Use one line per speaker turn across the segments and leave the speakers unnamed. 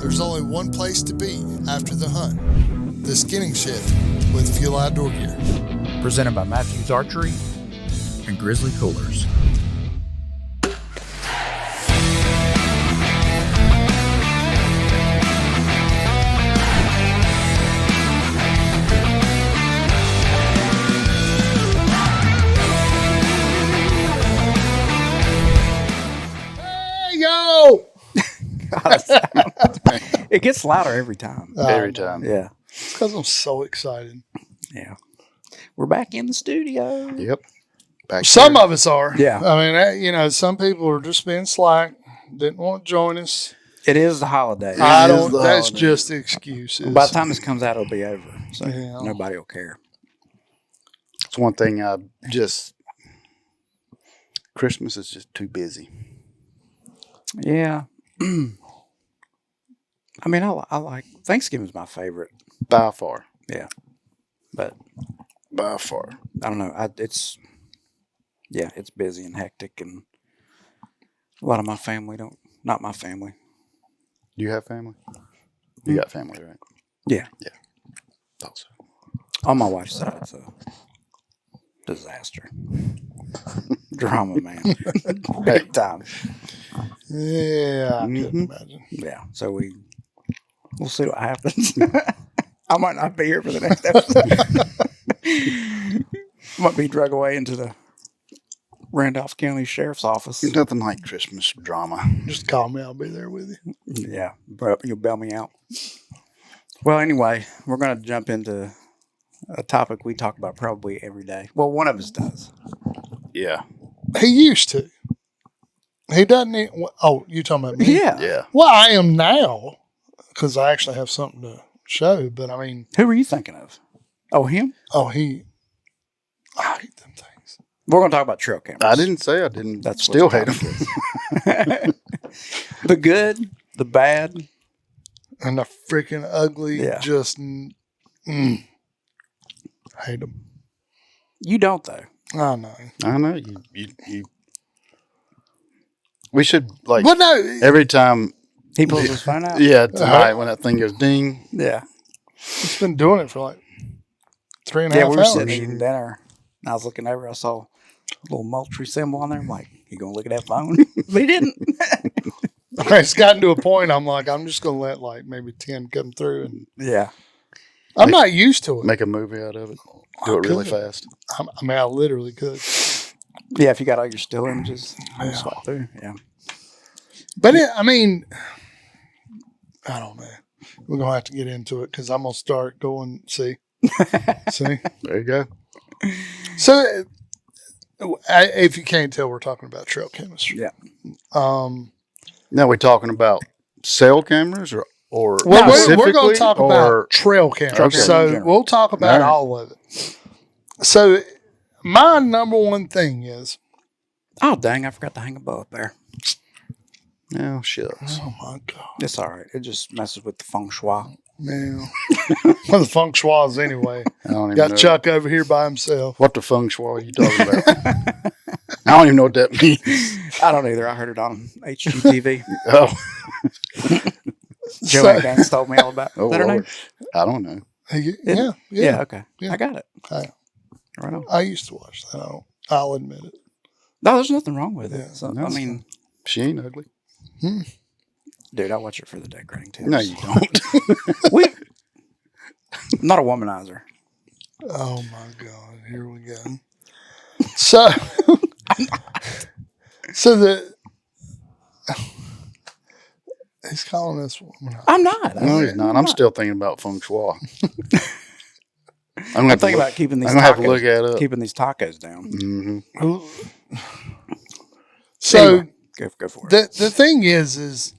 There's only one place to be after the hunt. The Skinning Shed with Fuel Outdoor Gear.
Presented by Mathews Archery and Grizzly Coolers.
It gets louder every time.
Every time.
Yeah.
It's because I'm so excited.
Yeah. We're back in the studio.
Yep. Back
Some of us are.
Yeah.
I mean, some people are just being slack, didn't want to join us.
It is the holiday.
That's just excuses.
By the time this comes out, it'll be over. So
Yeah.
nobody will care.
It's one thing Christmas is just too busy.
Yeah. I mean, I like Thanksgiving's my favorite.
By far.
Yeah. But
By far.
I don't know. It's busy and hectic, and a lot of my family not my family.
Do you have family? You got family, right?
Yeah.
Yeah. Thought so.
On my wife's side, it's a disaster. Drama, man. Big time.
Yeah, I couldn't imagine.
Yeah. So we'll see what happens. I might not be here for the next episode. Might be dragged away into the Randolph County Sheriff's Office.
There's nothing like Christmas drama.
Just call me. I'll be there with you.
Yeah. You'll bail me out. Well, anyway, we're going to jump into a topic we talk about probably every day. Well, one of us does.
Yeah.
He used to. He doesn't. Oh, you talking about me?
Yeah.
Yeah.
Well, I am now because I actually have something to show. But I mean,
Who were you thinking of? Oh, him?
I hate them things.
We're going to talk about trail cameras.
I didn't say I didn't.
That's
still
what
hate
the
them.
topic is. The good, the bad,
And the freaking ugly.
Yeah.
Just hate them.
You don't, though.
I know.
I know. You. We should, like,
But no,
every time.
He pulls his phone out?
Yeah, tonight when that thing goes ding.
Yeah.
it's been doing it for like 3.5
Yeah, we were
hours.
sitting eating dinner. And I was looking over. I saw a little Moultrie symbol on there. I'm like, you going to look at that phone? But he didn't.
It's gotten to a point. I'm like, I'm just going to let like maybe 10 come through, and
Yeah.
I'm not used to it.
Make a movie out of it. Do it really
could.
fast.
I mean, I literally could.
Yeah, if you got all your still images,
Yeah.
swipe through. Yeah.
But I mean, I don't know. We're gonna have to get into it because I'm gonna start going. See.
There you go.
So, if you can't tell, we're talking about trail chemistry.
Yeah.
Now we're talking about cell cameras or
Well,
specifically,
we're going to talk
or
about trail cameras.
Okay.
So we'll talk about all of it. So my number one thing is,
Oh, dang. I forgot to hang a bow up there.
Oh, shucks.
oh my God,
It's all right. It just messes with the feng shui.
man. Well, the feng shui's anyway.
I don't even
Got
know.
Chuck over here by himself.
What the feng shui are you talking about? I don't even know what that means.
I don't either. I heard it on HGTV.
Oh,
Joanne Gaines told me all about it.
oh
Is that her name?
Lord. I don't know.
Yeah.
Okay.
Yeah.
I got it.
I,
Right on.
I used to watch that. I'll admit it.
No, there's nothing wrong with it.
Yeah.
So,
No.
I mean,
She ain't ugly.
dude, I watch it for the decorating tips.
No, you don't.
I'm not a womanizer.
Oh my God, here we go. So, he's calling us woman.
I'm not.
No, he's not. I'm still thinking about feng shui. I'm
thinking about keeping these
I'm gonna have to
tacos,
look at it up.
keeping these tacos down.
Mm-hmm.
So
Anyway, go for it.
the thing is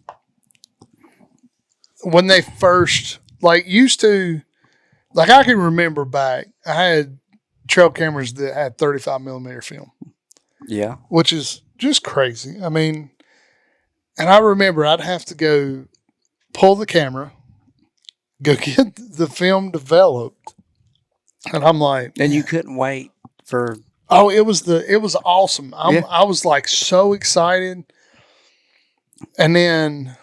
when they first used to, I can remember back, I had trail cameras that had 35 millimeter film,
Yeah.
which is just crazy. I mean, and I remember I'd have to go pull the camera, go get the film developed. And I'm like,
And you couldn't wait for.
oh, it was awesome.
Yeah.
I was like so excited. And then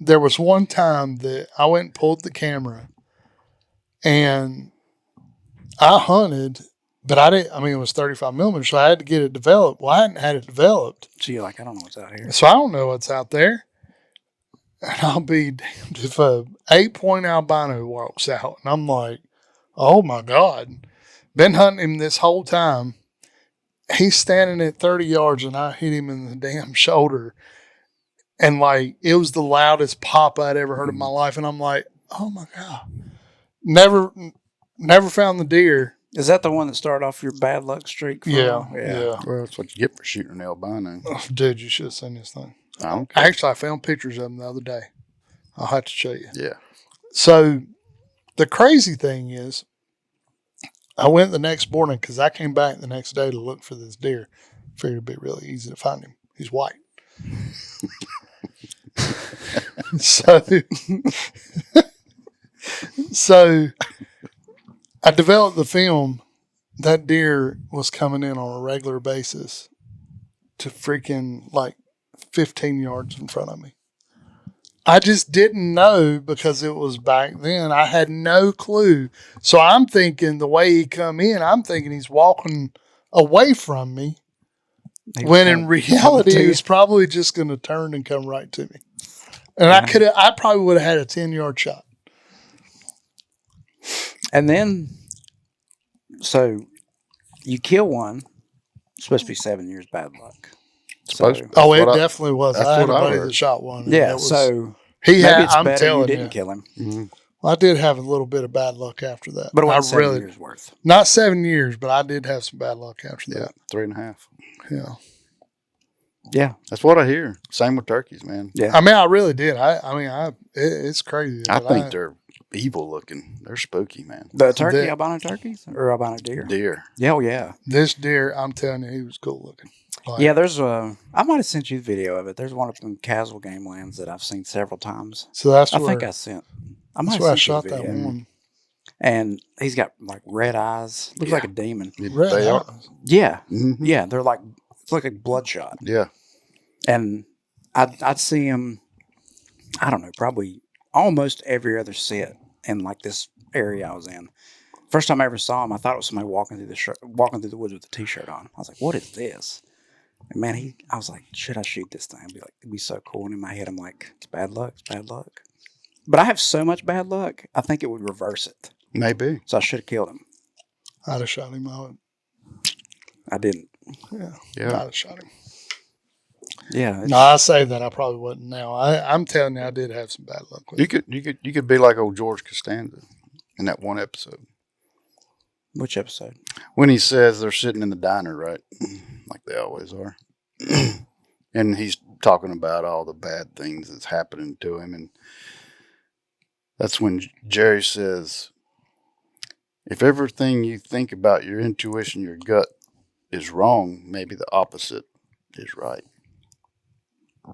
there was one time that I went and pulled the camera and I hunted, but it was 35 millimeters, so I had to get it developed. Well, I hadn't had it developed.
So you're like, I don't know what's out here.
So I don't know what's out there. And I'll be damned if a 8-point albino walks out. And I'm like, oh my God. Been hunting him this whole time. He's standing at 30 yards and I hit him in the damn shoulder. And like, it was the loudest pop I'd ever heard in my life. And I'm like, oh my God. Never found the deer.
Is that the one that started off your bad luck streak?
Yeah.
Well, that's what you get for shooting an albino.
Oh, dude, you should have seen this thing.
I don't care.
Actually, I found pictures of them the other day. I'll have to show you.
Yeah.
So the crazy thing is, I went the next morning because I came back the next day to look for this deer. Figured it'd be really easy to find him. He's white. So I developed the film. That deer was coming in on a regular basis to freaking like 15 yards in front of me. I just didn't know because it was back then. I had no clue. So I'm thinking the way he come in, I'm thinking he's walking away from me. When in reality, he was probably just going to turn and come right to me. And I probably would have had a 10-yard shot.
And then, so you kill one, it's supposed to be 7 years bad luck.
Supposed to.
Oh, it definitely was.
That's
I had a
what I
buddy
heard.
that shot one.
Yeah, so
he
maybe
had,
it's
I'm
better you
telling
didn't
you.
kill him.
Mm-hmm.
Well, I did have a little bit of bad luck after that.
But it
I
wasn't 7 years worth.
Not 7 years, but I did have some bad luck after
Yeah,
that.
3.5.
Yeah.
Yeah.
That's what I hear. Same with turkeys, man.
Yeah.
I mean, I really did. It's crazy.
I think they're evil looking. They're spooky, man.
The turkey, albino turkeys or albino deer?
Deer.
Yeah, oh yeah.
This deer, I'm telling you, he was cool looking. Like,
Yeah, there's I might have sent you the video of it. There's one up in Castle Game Lands that I've seen several times.
So that's
I
where
think I sent. I might
that's
have
where I
sent you
shot
the
that
video.
one.
And he's got like red eyes. Looks like a demon.
Red
They are.
eyes.
Yeah,
Mm-hmm.
yeah. They're like it's like a bloodshot.
Yeah.
And I'd see him. I don't know, probably almost every other set in like this area I was in. First time I ever saw him, I thought it was somebody walking through the woods with a t-shirt on. I was like, "What is this?" And man, I was like, "Should I shoot this thing?" It'd be so cool. And in my head, I'm like, "It's bad luck. It's bad luck." But I have so much bad luck, I think it would reverse it.
Maybe.
So I should have killed him.
I'd have shot him out.
I didn't.
Yeah.
Yeah.
I'd have shot him.
Yeah.
No, I say that I probably wouldn't now. I'm telling you, I did have some bad luck with it.
You could be like old George Costanza in that one episode.
Which episode?
When he says they're sitting in the diner, right? Like they always are. And he's talking about all the bad things that's happening to him. And that's when Jerry says, if everything you think about your intuition, your gut is wrong, maybe the opposite is right.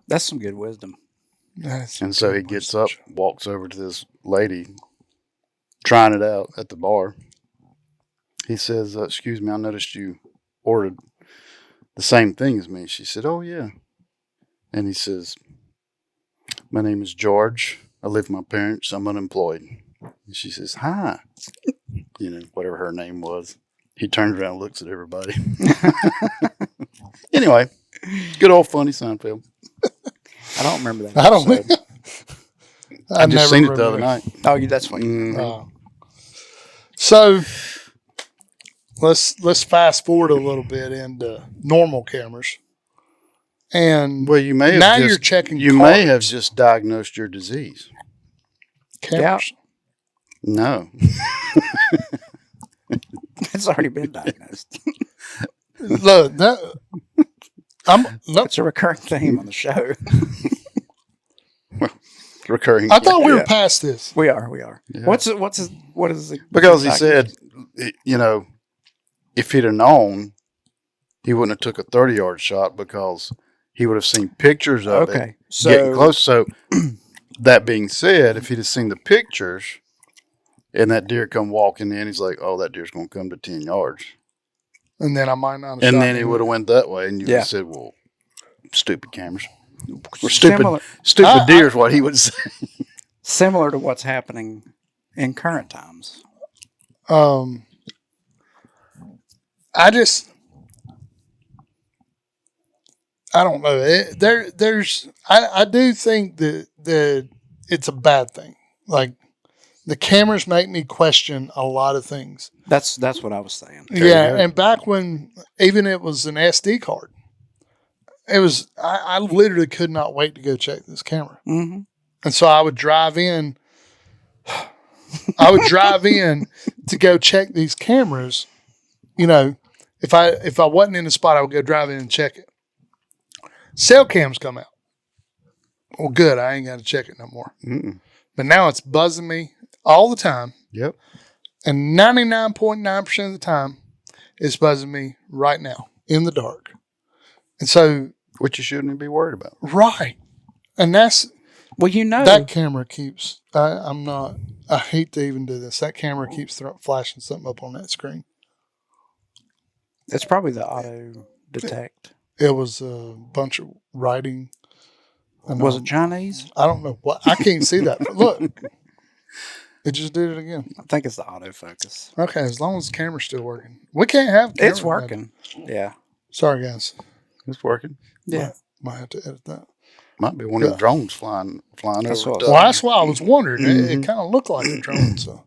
That's some good wisdom.
That's
And so he gets up, walks over to this lady trying it out at the bar. He says, excuse me, I noticed you ordered the same thing as me. She said, oh, yeah. And he says, my name is George. I live with my parents. I'm unemployed. And she says, hi. You know, whatever her name was. He turns around and looks at everybody. Anyway, good old funny Seinfeld.
I don't remember that.
I don't.
episode.
I just
never
seen it the other
remember.
night.
Oh, that's what.
Mhm.
So let's fast forward a little bit into normal cameras. And
Well, you may have
now
just,
you're checking.
you may have just diagnosed your disease.
cameras.
No.
It's already been diagnosed.
Look,
It's a recurring theme on the show.
Recurring.
I thought we were
Yeah.
past this.
We are.
Yeah.
What is it?
Because he said, you know, if he'd have known, he wouldn't have took a 30-yard shot because he would have seen pictures of it
Okay.
getting
So
close. So that being said, if he'd have seen the pictures and that deer come walking in, he's like, oh, that deer's going to come to 10 yards.
And then I might not have
And
shot
then he
him.
would have went that way and you would
Yeah.
have said, well, stupid cameras. Or stupid deer is what he would say.
Similar to what's happening in current times.
I don't know. I do think that it's a bad thing. Like, the cameras make me question a lot of things.
That's what I was saying.
Yeah, and back when even it was an SD card, it was I literally could not wait to go check this camera.
Mm-hmm.
And so I would drive in. I would drive in to go check these cameras. You know, if I wasn't in the spot, I would go drive in and check it. Cell cams come out. Well, good. I ain't got to check it no more.
Mm-mm.
But now it's buzzing me all the time.
Yep.
And 99.9% of the time, it's buzzing me right now in the dark. And so,
which you shouldn't be worried about.
Right. And that's,
well, you know,
that camera keeps, I hate to even do this. That camera keeps flashing something up on that screen.
It's probably the auto detect.
It was a bunch of writing.
Was it Chinese?
I don't know what. I can't see that. Look. It just did it again.
I think it's the autofocus.
Okay, as long as the camera's still working. We can't have camera.
It's working. Yeah.
Sorry, guys.
It's working.
Yeah.
Might have to edit that.
Might be one of the drones flying
That's
over.
what
Well, that's why I was wondering.
Mm-hmm.
It kind of looked like a drone. So.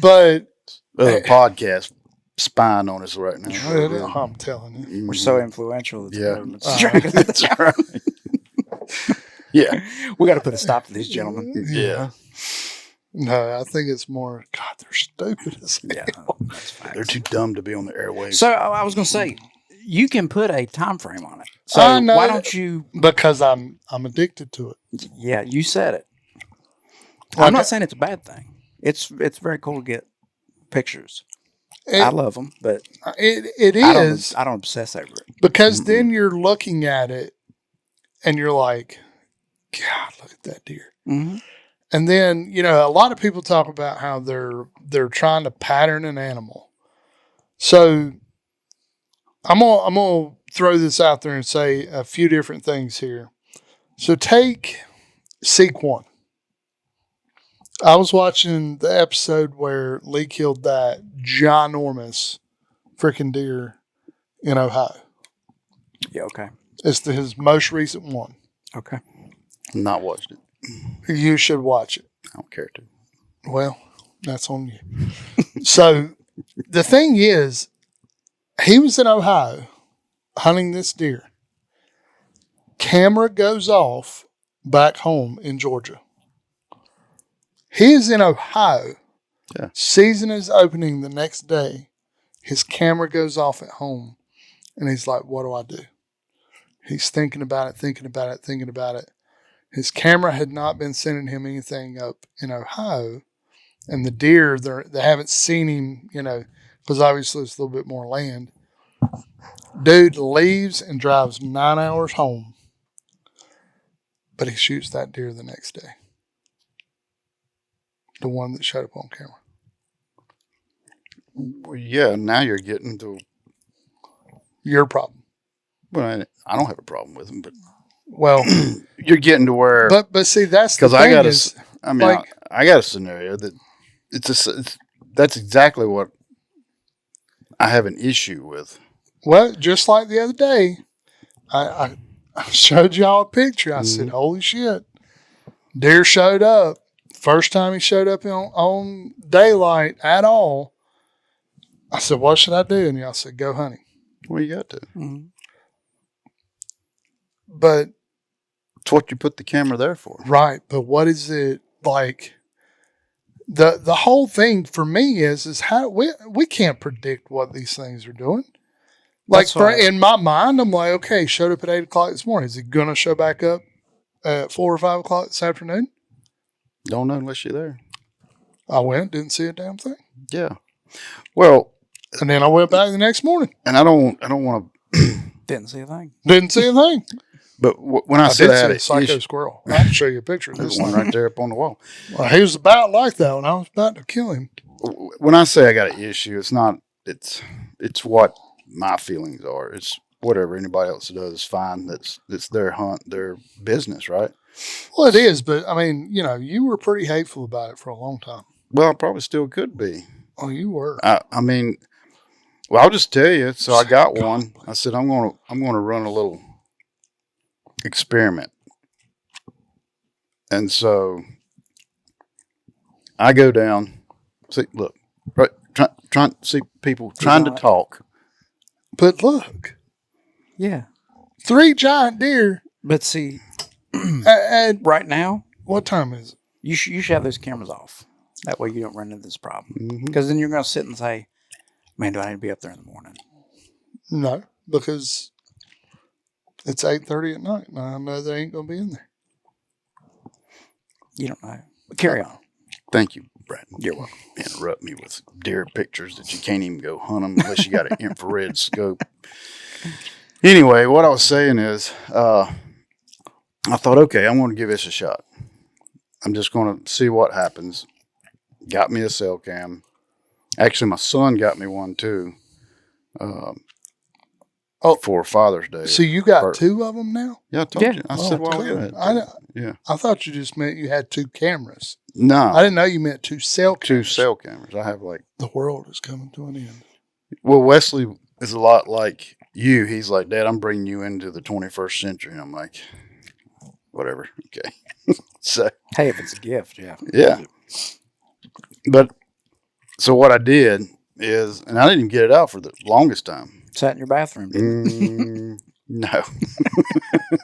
But.
Podcast spying on us right now.
I'm telling you.
We're so influential.
Yeah.
That's
right. Yeah.
We got to put a stop to these gentlemen.
Yeah.
No, I think it's more, God, they're stupid as hell.
Yeah, that's facts.
They're too dumb to be on the airwaves.
So I was going to say, you can put a time frame on it. So
I know
why don't you?
Because I'm addicted to it.
Yeah, you said it.
Like,
I'm not saying it's a bad thing. It's very cool to get pictures. I love them, but
it is.
I don't obsess over it.
Because then you're looking at it and you're like, God, look at that deer.
Mm-hmm.
And then, you know, a lot of people talk about how they're trying to pattern an animal. So I'm gonna throw this out there and say a few different things here. So take Seek One. I was watching the episode where Lee killed that ginormous freaking deer in Ohio.
Yeah, okay.
It's his most recent one.
Okay.
Not watched it.
You should watch it.
I don't care to.
Well, that's on you. So the thing is, he was in Ohio hunting this deer. Camera goes off back home in Georgia. He is in Ohio.
Yeah.
Season is opening the next day. His camera goes off at home. And he's like, what do I do? He's thinking about it. His camera had not been sending him anything up in Ohio. And the deer, they haven't seen him, you know, because obviously it's a little bit more land. Dude leaves and drives 9 hours home. But he shoots that deer the next day. The one that showed up on camera.
Well, yeah, now you're getting to
Your problem.
Well, I don't have a problem with them, but
Well,
you're getting to where.
but see, that's the
Because
thing.
I got a scenario that that's exactly what I have an issue with.
Well, just like the other day, I showed y'all a picture. I said, holy shit. Deer showed up. First time he showed up on daylight at all. I said, what should I do? And y'all said, go hunting.
Well, you got to.
Mm-hmm.
But
It's what you put the camera there for.
right, but what is it like? The whole thing for me is how we can't predict what these things are doing. Like in my mind, I'm like, okay, showed up at 8 o'clock this morning. Is he gonna show back up at 4 or 5 o'clock this afternoon?
Don't know unless you're there.
I went, didn't see a damn thing,
Yeah. Well,
and then I went back the next morning,
and I don't want to.
Didn't see a thing.
didn't see a thing.
But when I
I
said
did
I had
see
a
a psycho
issue,
squirrel. I can show you a picture of
there's
this
one
thing.
right there up on the wall.
Well, he was about like that when I was about to kill him.
When I say I got an issue, it's not. It's what my feelings are. whatever anybody else does is fine. It's their hunt, their business, right?
Well, it is, but I mean, you were pretty hateful about it for a long time.
Well, I probably still could be.
Oh, you were.
I mean, well, I'll just tell you. So I got one. I said I'm gonna run a little experiment, and so I go down. See, look, right, trying to see people trying to talk.
But look,
Yeah.
3 giant deer.
But see,
And
right now,
what time is it?
you should have those cameras off. That way you don't run into this problem.
Mhm.
Because then you're going to sit and say, man, do I need to be up there in the morning?
No, because it's 8:30 at night, and I know they ain't gonna be in there.
You don't know. But carry on.
Thank you, Brad.
You're welcome.
Interrupt me with deer pictures that you can't even go hunt them unless you got an infrared scope. Anyway, what I was saying is, I thought, okay, I'm going to give this a shot. I'm just going to see what happens. Got me a cell cam. Actually, my son got me one too. For Father's Day.
So you got 2 of them now?
Yeah, I told you. I
Oh,
said, well,
good.
yeah.
I thought you just meant you had 2 cameras.
No,
I didn't know you meant 2 cell
2
cameras.
cell cameras. I have
The world is coming to an end.
well, Wesley is a lot like you. He's like, Dad, I'm bringing you into the 21st century. And I'm like, whatever. Okay. So,
Hey, if it's a gift, yeah.
yeah. But so what I did is, and I didn't even get it out for the longest time.
Sat in your bathroom, didn't it?
No.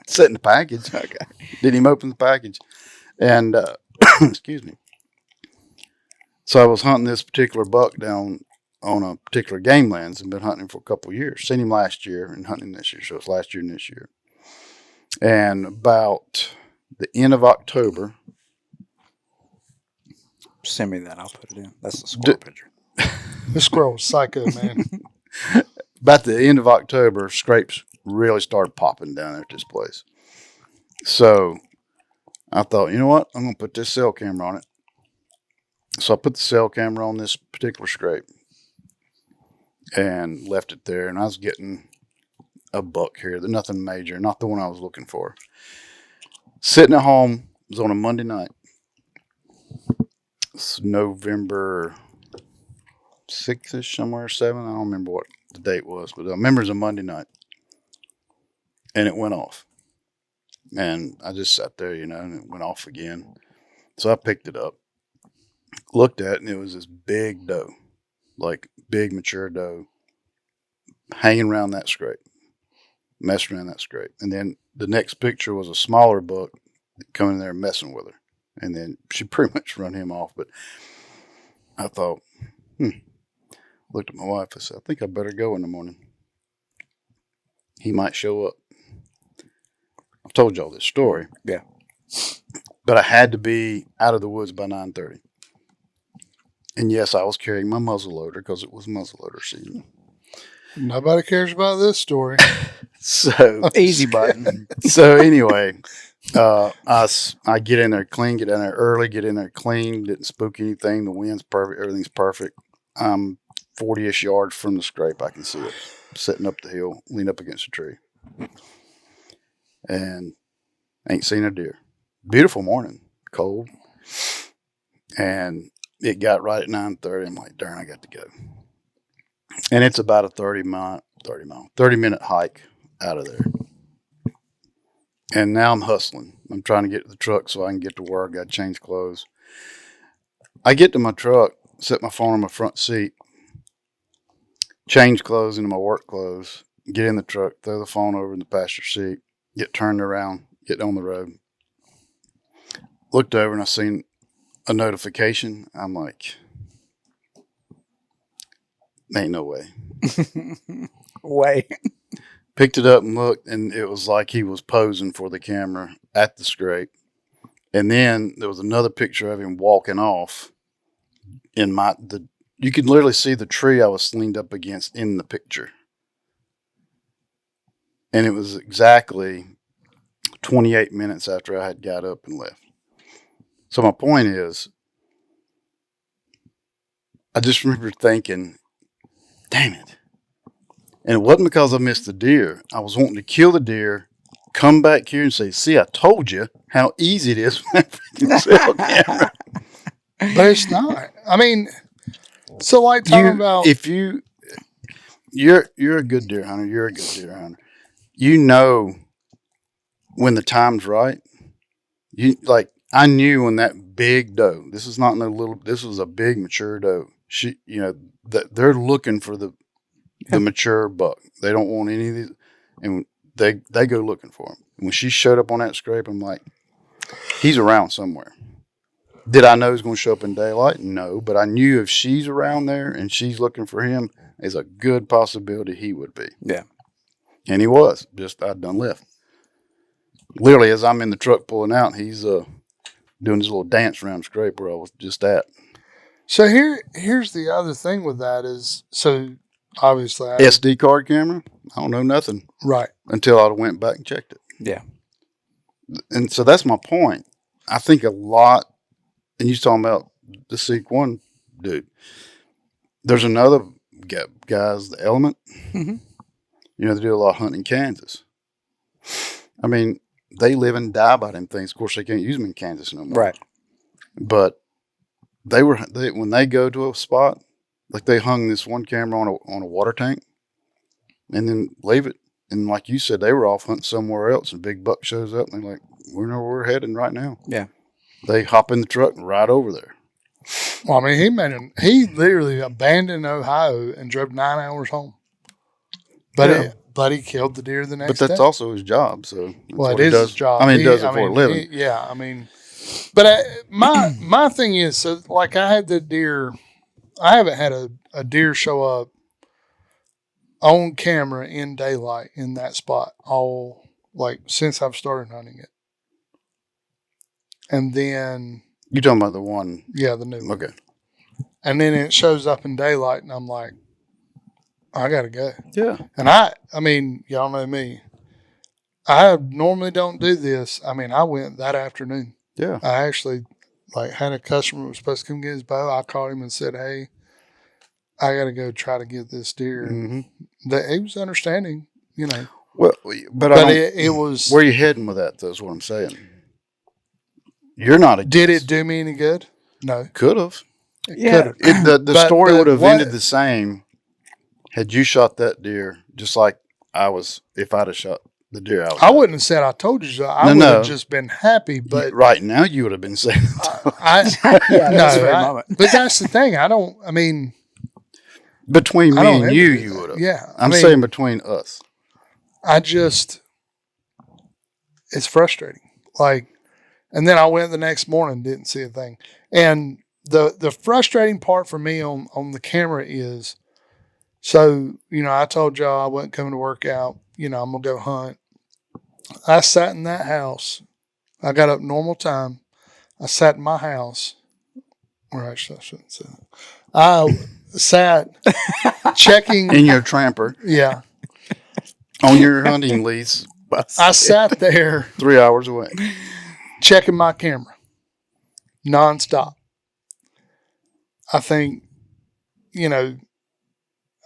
Set in the package. Okay. Didn't even open the package. And, excuse me. So I was hunting this particular buck down on a particular game lands and been hunting him for a couple of years. Seen him last year and hunting this year. So it's last year and this year. And about the end of October.
Send me that. I'll put it in. That's the squirrel picture.
This squirrel was psycho, man.
About the end of October, scrapes really started popping down at this place. So I thought, you know what? I'm going to put this cell camera on it. So I put the cell camera on this particular scrape and left it there. And I was getting a buck here, nothing major, not the one I was looking for. Sitting at home, it was on a Monday night. It's November 6th-ish, somewhere, 7th. I don't remember what the date was, but I remember it was a Monday night. And it went off. And I just sat there, and it went off again. So I picked it up, looked at it, and it was this big doe, like big mature doe, hanging around that scrape, messing around that scrape. And then the next picture was a smaller buck coming in there messing with her. And then she pretty much run him off. But I thought, looked at my wife. I said, I think I better go in the morning. He might show up. I've told y'all this story.
Yeah.
But I had to be out of the woods by 9:30. And yes, I was carrying my muzzleloader because it was muzzleloader season.
Nobody cares about this story.
So
Easy button.
So anyway, I get in there clean, get in there early, get in there clean, didn't spook anything. The wind's perfect, everything's perfect. I'm 40-ish yards from the scrape. I can see it sitting up the hill, lean up against a tree. And ain't seen a deer. Beautiful morning, cold. And it got right at 9:30. I'm like, darn, I got to go. And it's about a 30-minute hike out of there. And now I'm hustling. I'm trying to get to the truck so I can get to work. Got to change clothes. I get to my truck, set my phone on my front seat, change clothes into my work clothes, get in the truck, throw the phone over in the passenger seat, get turned around, get on the road. Looked over and I seen a notification. I'm like, ain't no way.
Way.
Picked it up and looked, and it was like he was posing for the camera at the scrape. And then there was another picture of him walking off. You could literally see the tree I was leaned up against in the picture. And it was exactly 28 minutes after I had got up and left. So my point is, I just remember thinking, damn it. And it wasn't because I missed the deer. I was wanting to kill the deer, come back here and say, see, I told you how easy it is with that freaking cell camera.
But it's not. I mean, so like talking about
If you're a good deer hunter, you're a good deer hunter. You know when the time's right. I knew when that big doe, this is not no little, this was a big mature doe. They're looking for the mature buck. They don't want any of these, and they go looking for him. When she showed up on that scrape, I'm like, he's around somewhere. Did I know he was going to show up in daylight? No, but I knew if she's around there and she's looking for him, there's a good possibility he would be.
Yeah.
And he was. Just I'd done left. Literally, as I'm in the truck pulling out, he's doing his little dance around the scrape where I was just at.
So here's the other thing with that is, so obviously
SD card camera, I don't know nothing.
Right.
Until I went back and checked it.
Yeah.
And so that's my point. I think a lot, and you're talking about the Seek 1 dude. There's another guys, the Element.
Mm-hmm.
They do a lot of hunting in Kansas. I mean, they live and die by them things. Of course, they can't use them in Kansas no more.
Right.
But when they go to a spot, like they hung this one camera on a water tank and then leave it. And like you said, they were off hunting somewhere else and big buck shows up and they're like, we know where we're heading right now.
Yeah.
They hop in the truck and ride over there.
Well, I mean, he literally abandoned Ohio and drove 9 hours home. But he killed the deer the next day.
But that's also his job. So
it is his job.
I mean, he does it for a living.
But my thing is, so like I had the deer, I haven't had a deer show up on camera in daylight in that spot since I've started hunting it. And then
you're talking about the one?
Yeah, the new one.
Okay.
And then it shows up in daylight, and I'm like, I gotta go.
Yeah.
And I mean, y'all know me. I normally don't do this. I mean, I went that afternoon.
Yeah.
I actually had a customer who was supposed to come get his bow. I called him and said, "Hey, I got to go try to get this deer."
Mm-hmm.
He was understanding,
Well, but
it was.
Where are you heading with that? That's what I'm saying. You're not.
Did it do me any good? No.
Could have.
Yeah.
The story would have ended the same had you shot that deer just like I was. If I'd have shot the deer out.
I wouldn't have said I told you so. I would have just been happy. But
right now you would have been saying
but that's the thing. I mean,
between me and you would have.
Yeah.
I'm saying between us.
It's frustrating. And then I went the next morning, didn't see a thing. And the frustrating part for me on the camera is, so, I told y'all I wasn't coming to work out. I'm going to go hunt. I sat in that house. I got up normal time. I sat in my house. Or actually, I shouldn't say that. I sat checking.
In your tramper.
Yeah.
On your hunting lease.
I sat there
3 hours away.
Checking my camera. Nonstop. I think,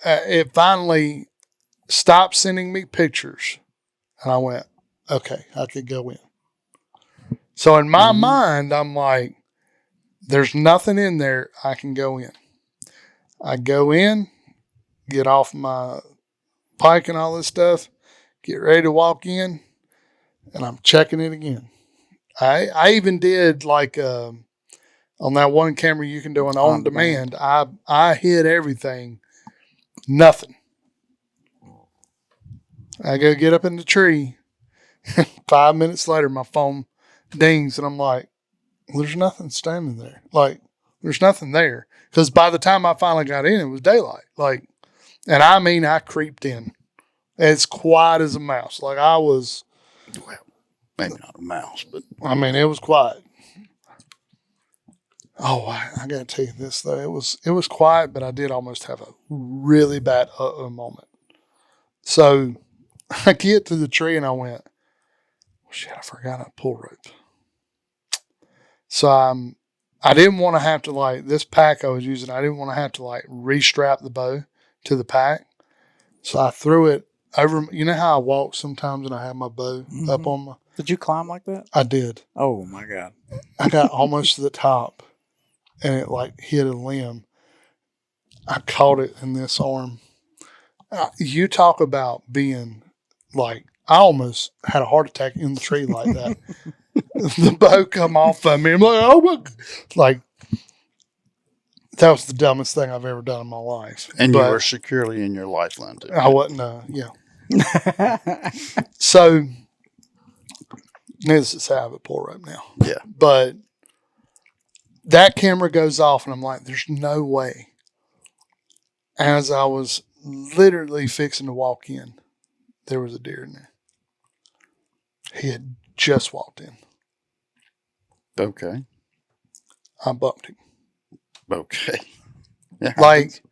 it finally stopped sending me pictures. And I went, okay, I could go in. So in my mind, I'm like, there's nothing in there. I can go in. I go in, get off my pike and all this stuff, get ready to walk in, and I'm checking it again. I even did on that one camera you can do an on demand. I hid everything. Nothing. I go get up in the tree. 5 minutes later, my phone dings, and I'm like, there's nothing standing there. There's nothing there. Because by the time I finally got in, it was daylight. And I mean, I creeped in as quiet as a mouse. I was.
Well, maybe not a mouse, but.
I mean, it was quiet. Oh, I got to tell you this, though. It was quiet, but I did almost have a really bad moment. So I get to the tree, and I went, shit, I forgot a pull rope. So I didn't want to have to this pack I was using, I didn't want to have to restrap the bow to the pack. So I threw it over. You know how I walk sometimes and I have my bow up on my.
Did you climb like that?
I did.
Oh my God.
I got almost to the top, and it like hit a limb. I caught it in this arm. You talk about being like, I almost had a heart attack in the tree like that. The bow come off of me. I'm like, oh my, like that was the dumbest thing I've ever done in my life.
And
But
you were securely in your lifeline too.
I wasn't. So needless to say, I have a pull rope now.
Yeah.
But that camera goes off, and I'm like, there's no way. As I was literally fixing to walk in, there was a deer in there. He had just walked in.
Okay.
I bumped him.
Okay. Yeah.
Like,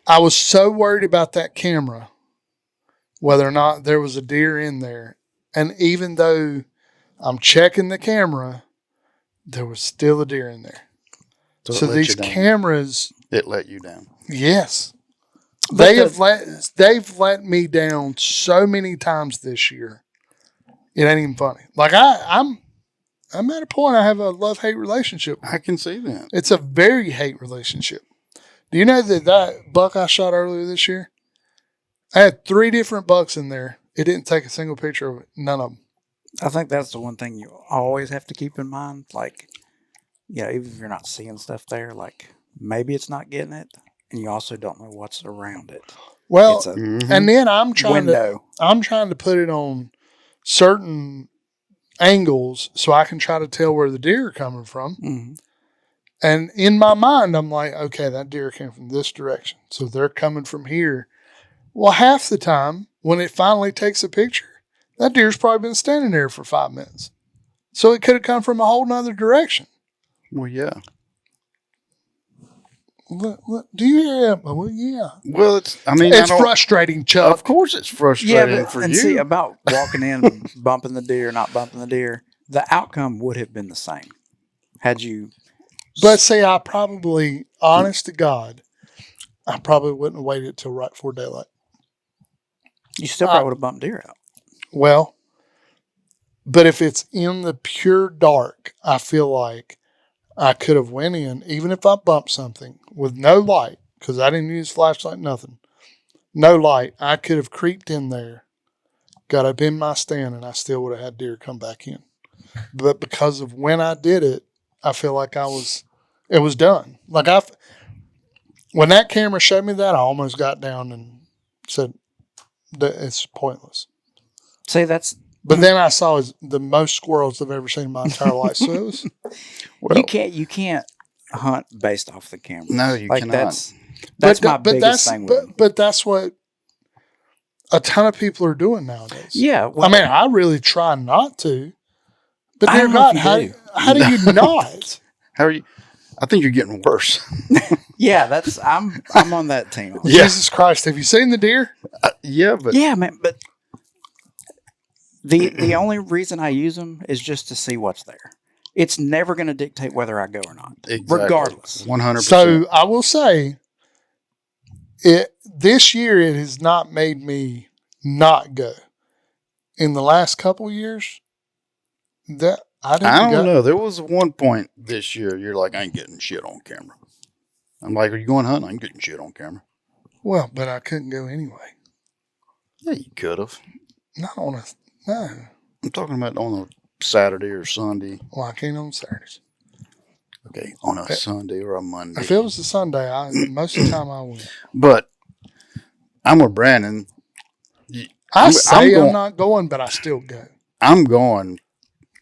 I was so worried about that camera, whether or not there was a deer in there. And even though I'm checking the camera, there was still a deer in there. So
it let
these
you down.
cameras,
It let you down.
yes,
But
they've let me down so many times this year. It ain't even funny. Like I'm at a point I have a love-hate relationship.
I can see that.
It's a very hate relationship. Do you know that buck I shot earlier this year? I had 3 different bucks in there. It didn't take a single picture of it. None of them.
I think that's the one thing you always have to keep in mind. Like, even if you're not seeing stuff there, like maybe it's not getting it, and you also don't know what's around it.
Well,
It's a
and then I'm trying
window.
to put it on certain angles so I can try to tell where the deer are coming from.
Mm-hmm.
And in my mind, I'm like, okay, that deer came from this direction. So they're coming from here. Well, half the time when it finally takes a picture, that deer's probably been standing there for 5 minutes. So it could have come from a whole nother direction.
Well, yeah.
What, do you hear him? Well, yeah.
Well, it's
Frustrating, Chuck.
Of course it's frustrating for
and
you.
see, about walking in, bumping the deer, not bumping the deer, the outcome would have been the same had you.
But see, I probably, honest to God, I probably wouldn't have waited till right before daylight.
You still probably would have bumped deer out.
Well, but if it's in the pure dark, I feel like I could have went in, even if I bumped something with no light, because I didn't use flashlight, nothing. No light. I could have creeped in there, got up in my stand, and I still would have had deer come back in. But because of when I did it, I feel like it was done. Like when that camera showed me that, I almost got down and said that it's pointless.
See,
But then I saw the most squirrels I've ever seen in my entire life. So it was.
Well,
you can't hunt based off the camera.
No, you cannot.
That's my biggest thing with it.
But that's what a ton of people are doing nowadays.
Yeah. Well,
I mean, I really try not to. But
I
dear
don't know
God,
if you
how do you not?
How are you? I think you're getting worse.
yeah, I'm on that team.
Yeah.
Jesus Christ, have you seen the deer?
Yeah, but
Yeah, man. But the only reason I use them is just to see what's there. It's never going to dictate whether I go or not,
exactly.
regardless.
100%.
So I will say, this year it has not made me not go. In the last couple years, that I
don't know. There was one point this year you're like, I ain't getting shit on camera. I'm like, are you going hunting? I ain't getting shit on camera.
Well, but I couldn't go anyway.
Yeah, you could have.
Not on a no.
I'm talking about on a Saturday or Sunday.
Well, I can't on Saturdays.
Okay, on a Sunday or a Monday.
If it was a Sunday, most of the time I would.
But I'm with Brandon.
I'm not going, but I still go.
I'm going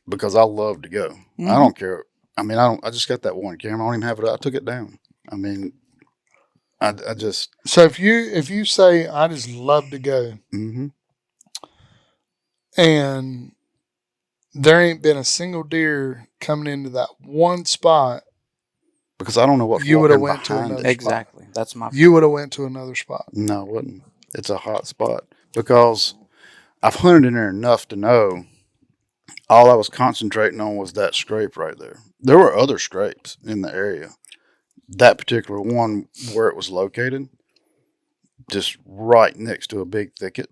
because I love to go.
Mm-hmm.
I don't care. I mean, I just got that one camera. I don't even have it. I took it down. I mean, I just.
So if you say I just love to go,
Mm-hmm.
and there ain't been a single deer coming into that one spot,
Because I don't know what
You would have
walking
went to
behind
another
it.
Exactly. That's my.
you would have went to another spot.
No, it wasn't. It's a hot spot because I've hunted in there enough to know all I was concentrating on was that scrape right there. There were other scrapes in the area. That particular one where it was located, just right next to a big thicket.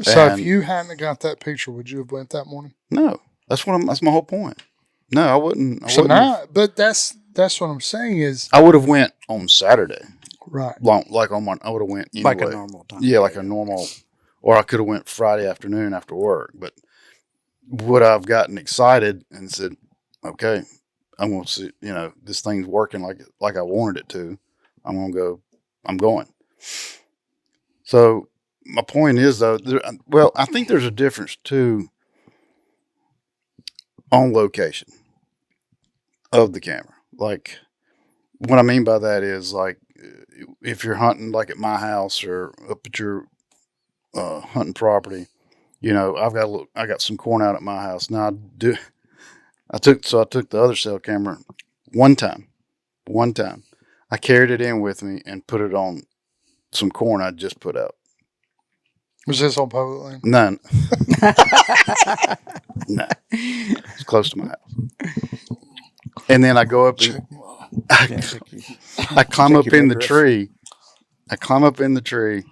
So if
And-
you hadn't got that picture, would you have went that morning?
No, that's my whole point. No, I wouldn't.
So now, but that's what I'm saying is
I would have went on Saturday.
right.
I would have went anyway.
Like a normal time.
Yeah, like a normal, or I could have went Friday afternoon after work. But would I've gotten excited and said, okay, I'm going to see, this thing's working like I wanted it to. I'm going to go, I'm going. So my point is though, I think there's a difference too on location of the camera. Like what I mean by that is like, if you're hunting like at my house or up at your hunting property, I got some corn out at my house. Now I took the other cell camera one time. I carried it in with me and put it on some corn I just put out.
Was this on public land?
None. No. It's close to my house. And then I go up and I climb up in the tree.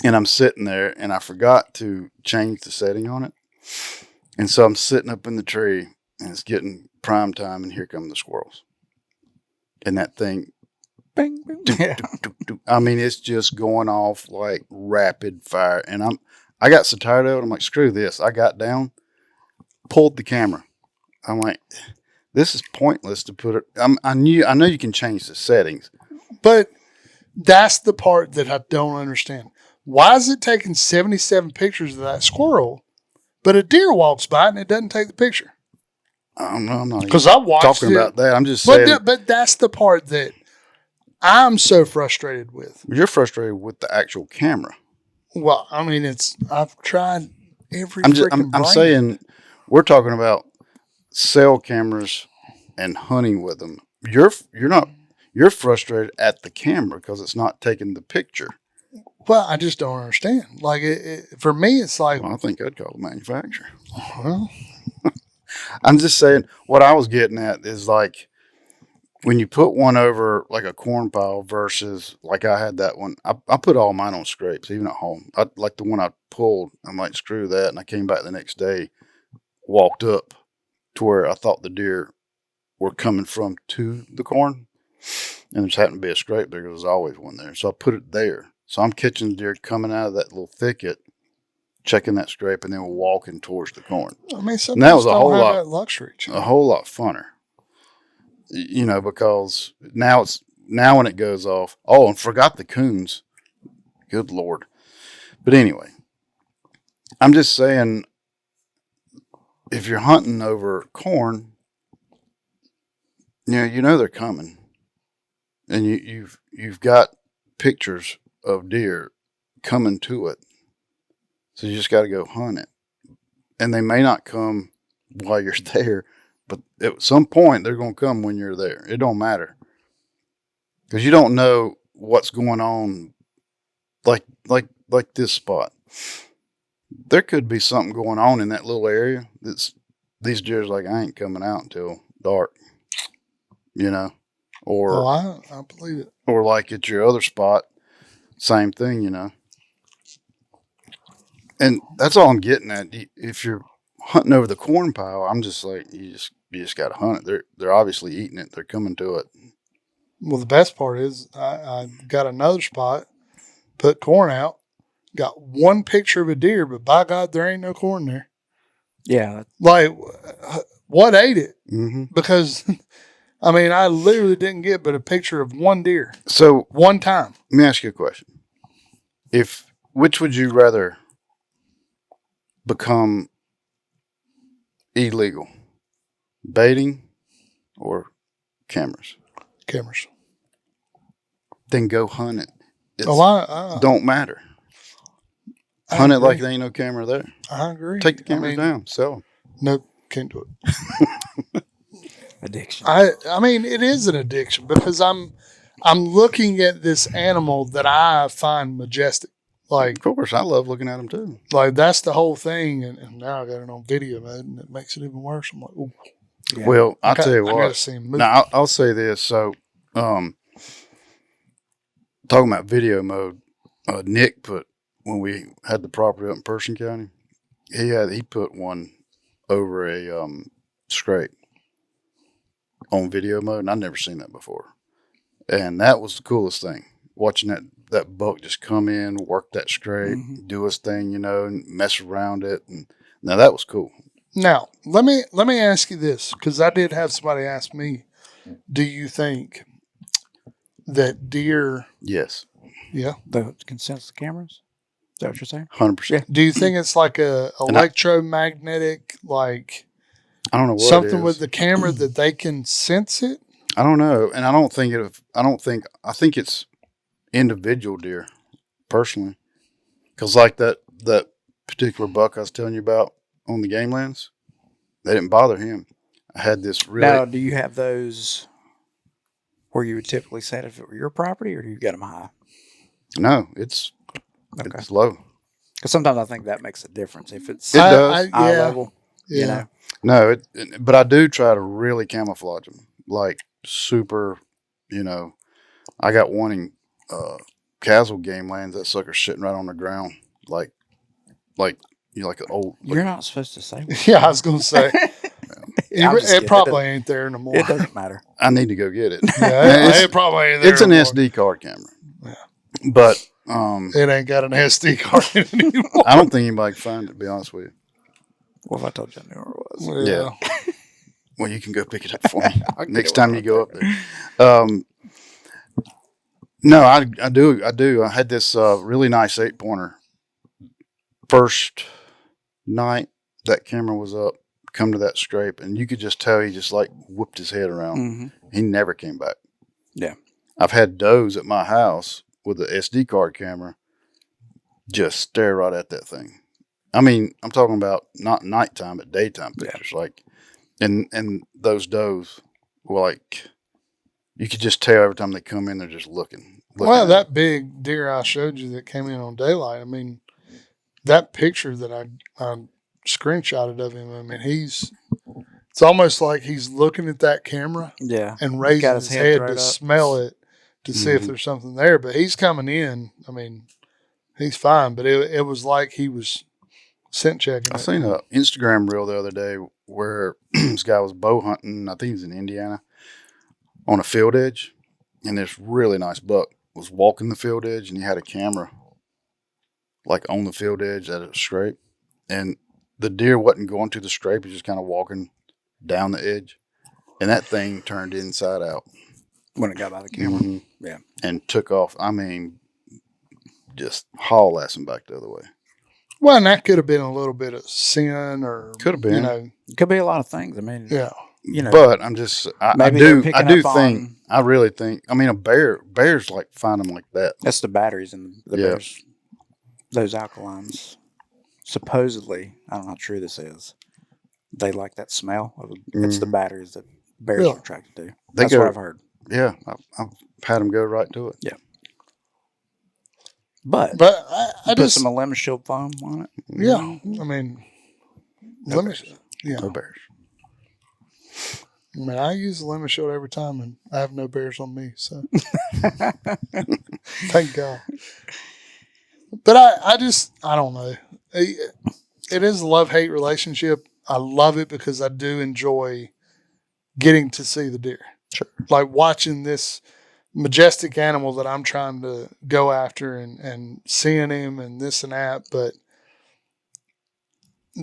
And I'm sitting there and I forgot to change the setting on it. And so I'm sitting up in the tree and it's getting prime time and here come the squirrels. And that thing,
Bing, bing.
I mean, it's just going off like rapid fire. And I got so tired of it. I'm like, screw this. I got down, pulled the camera. I'm like, this is pointless to put it. I know you can change the settings.
But that's the part that I don't understand. Why is it taking 77 pictures of that squirrel, but a deer walks by and it doesn't take the picture?
I don't know. I'm not
Because I watched
talking
it,
about that. I'm just saying.
But that's the part that I'm so frustrated with.
You're frustrated with the actual camera.
Well, I mean, I've tried every
I'm
brand.
saying we're talking about cell cameras and hunting with them. You're frustrated at the camera because it's not taking the picture.
Well, I just don't understand. Like, for me, it's like,
Well, I think I'd call the manufacturer.
well,
I'm just saying what I was getting at is like when you put one over like a corn pile versus like I had that one. I put all mine on scrapes, even at home. Like the one I pulled, I'm like, screw that. And I came back the next day, walked up to where I thought the deer were coming from to the corn. And there just happened to be a scrape there. There was always one there. So I put it there. So I'm catching the deer coming out of that little thicket, checking that scrape, and then walking towards the corn.
I mean, some
that was
people
a
don't
whole
have
lot,
that luxury.
a whole lot funner, because now when it goes off. Oh, and forgot the coons. Good Lord. But anyway, I'm just saying, if you're hunting over corn, you know they're coming, and you've got pictures of deer coming to it. So you just got to go hunt it. And they may not come while you're there, but at some point they're going to come when you're there. It don't matter. Because you don't know what's going on like this spot. There could be something going on in that little area these deer's like, I ain't coming out until dark. Or
I believe it.
Or like at your other spot, same thing, And that's all I'm getting at. If you're hunting over the corn pile, I'm just like, you just got to hunt it. They're obviously eating it. They're coming to it.
Well, the best part is I got another spot, put corn out, got one picture of a deer, but by God, there ain't no corn there.
Yeah.
Like, what ate it?
Mm-hmm.
Because, I mean, I literally didn't get but a picture of one deer.
So
one time.
Let me ask you a question. Which would you rather become illegal? Baiting or cameras?
Cameras.
Then go hunt it. Don't matter. Hunt it like there ain't no camera there.
I agree.
Take the cameras down. Sell them.
Nope, can't do it.
Addiction.
I mean, it is an addiction because I'm looking at this animal that I find majestic. Like,
of course, I love looking at them too.
Like, that's the whole thing, and now I got it on video mode, and it makes it even worse. I'm like, ooh.
Yeah. Well, I'll tell you what.
I gotta see him move.
Now, I'll say this. So, talking about video mode, Nick put, when we had the property up in Pershing County, he put one over a scrape on video mode, and I'd never seen that before. And that was the coolest thing, watching that buck just come in, work that scrape, do his thing, and mess around it. And now that was cool.
Now, let me ask you this, because I did have somebody ask me, do you think that deer...
Yes.
Yeah.
The consensus cameras? Is that what you're saying?
100%.
Do you think it's like a electromagnetic, like
I don't know what
something
it is.
with the camera that they can sense it?
I don't know. And I think it's individual deer, personally. Because like that particular buck I was telling you about on the game lands, they didn't bother him. I had this really...
Now, do you have those where you would typically set if it were your property, or do you get them high?
No, it's low.
Because sometimes I think that makes a difference. If it's
It does.
eye level,
Yeah.
No, but I do try to really camouflage them, like super. I got one in Castle Game Lands. That sucker's sitting right on the ground, like an old.
You're not supposed to say.
Yeah, I was going to say.
I'm just
It
kidding.
probably ain't there no more.
It doesn't matter.
I need to go get it.
Yeah, it probably ain't there
It's an
no more.
SD card camera,
Yeah.
but
It ain't got an SD card in it anymore.
I don't think anybody can find it. To be honest with you.
What if I told you I knew where it was?
Yeah. Well, you can go pick it up for me
I'll get
next
it
time
when
you
I'm
go up there. No, I do. I had this really nice 8-pointer. First night that camera was up, come to that scrape, and you could just tell he just like whipped his head around.
Mm-hmm.
He never came back.
Yeah.
I've had does at my house with the SD card camera just stare right at that thing. I mean, I'm talking about not nighttime, but daytime pictures. Yeah. Like, and those does were like, you could just tell every time they come in, they're just looking.
Well, that big deer I showed you that came in on daylight, I mean, that picture that I screenshotted of him, I mean, it's almost like he's looking at that camera and raising his head to smell it to see if there's something there. But he's coming in. I mean, he's fine, but it was like he was scent checking.
I seen an Instagram reel the other day where this guy was bow hunting. I think he was in Indiana on a field edge, and this really nice buck was walking the field edge, and he had a camera like on the field edge at a scrape, and the deer wasn't going to the scrape; he was just kind of walking down the edge, and that thing turned inside out
when it got by the camera.
Mm-hmm. Yeah, and took off. I mean, just haul assing back the other way.
Well, and that could have been a little bit of sin, or
could have been.
It could be a lot of things. I mean,
But I'm just, I really think. I mean, bears like find them like that.
That's the batteries in the bears. Those alkalines. Supposedly, I don't know how true this is. They like that smell. It's the batteries that bears are attracted to. That's what I've heard.
Yeah, I've had them go right to it.
Yeah. But
I
put
just
some ElimiShield foam on it.
Yeah, I mean,
no bears.
I mean, I use the ElimiShield every time, and I have no bears on me, so thank God. But I don't know. It is a love-hate relationship. I love it because I do enjoy getting to see the deer.
Sure.
Like watching this majestic animal that I'm trying to go after and seeing him and this and that. But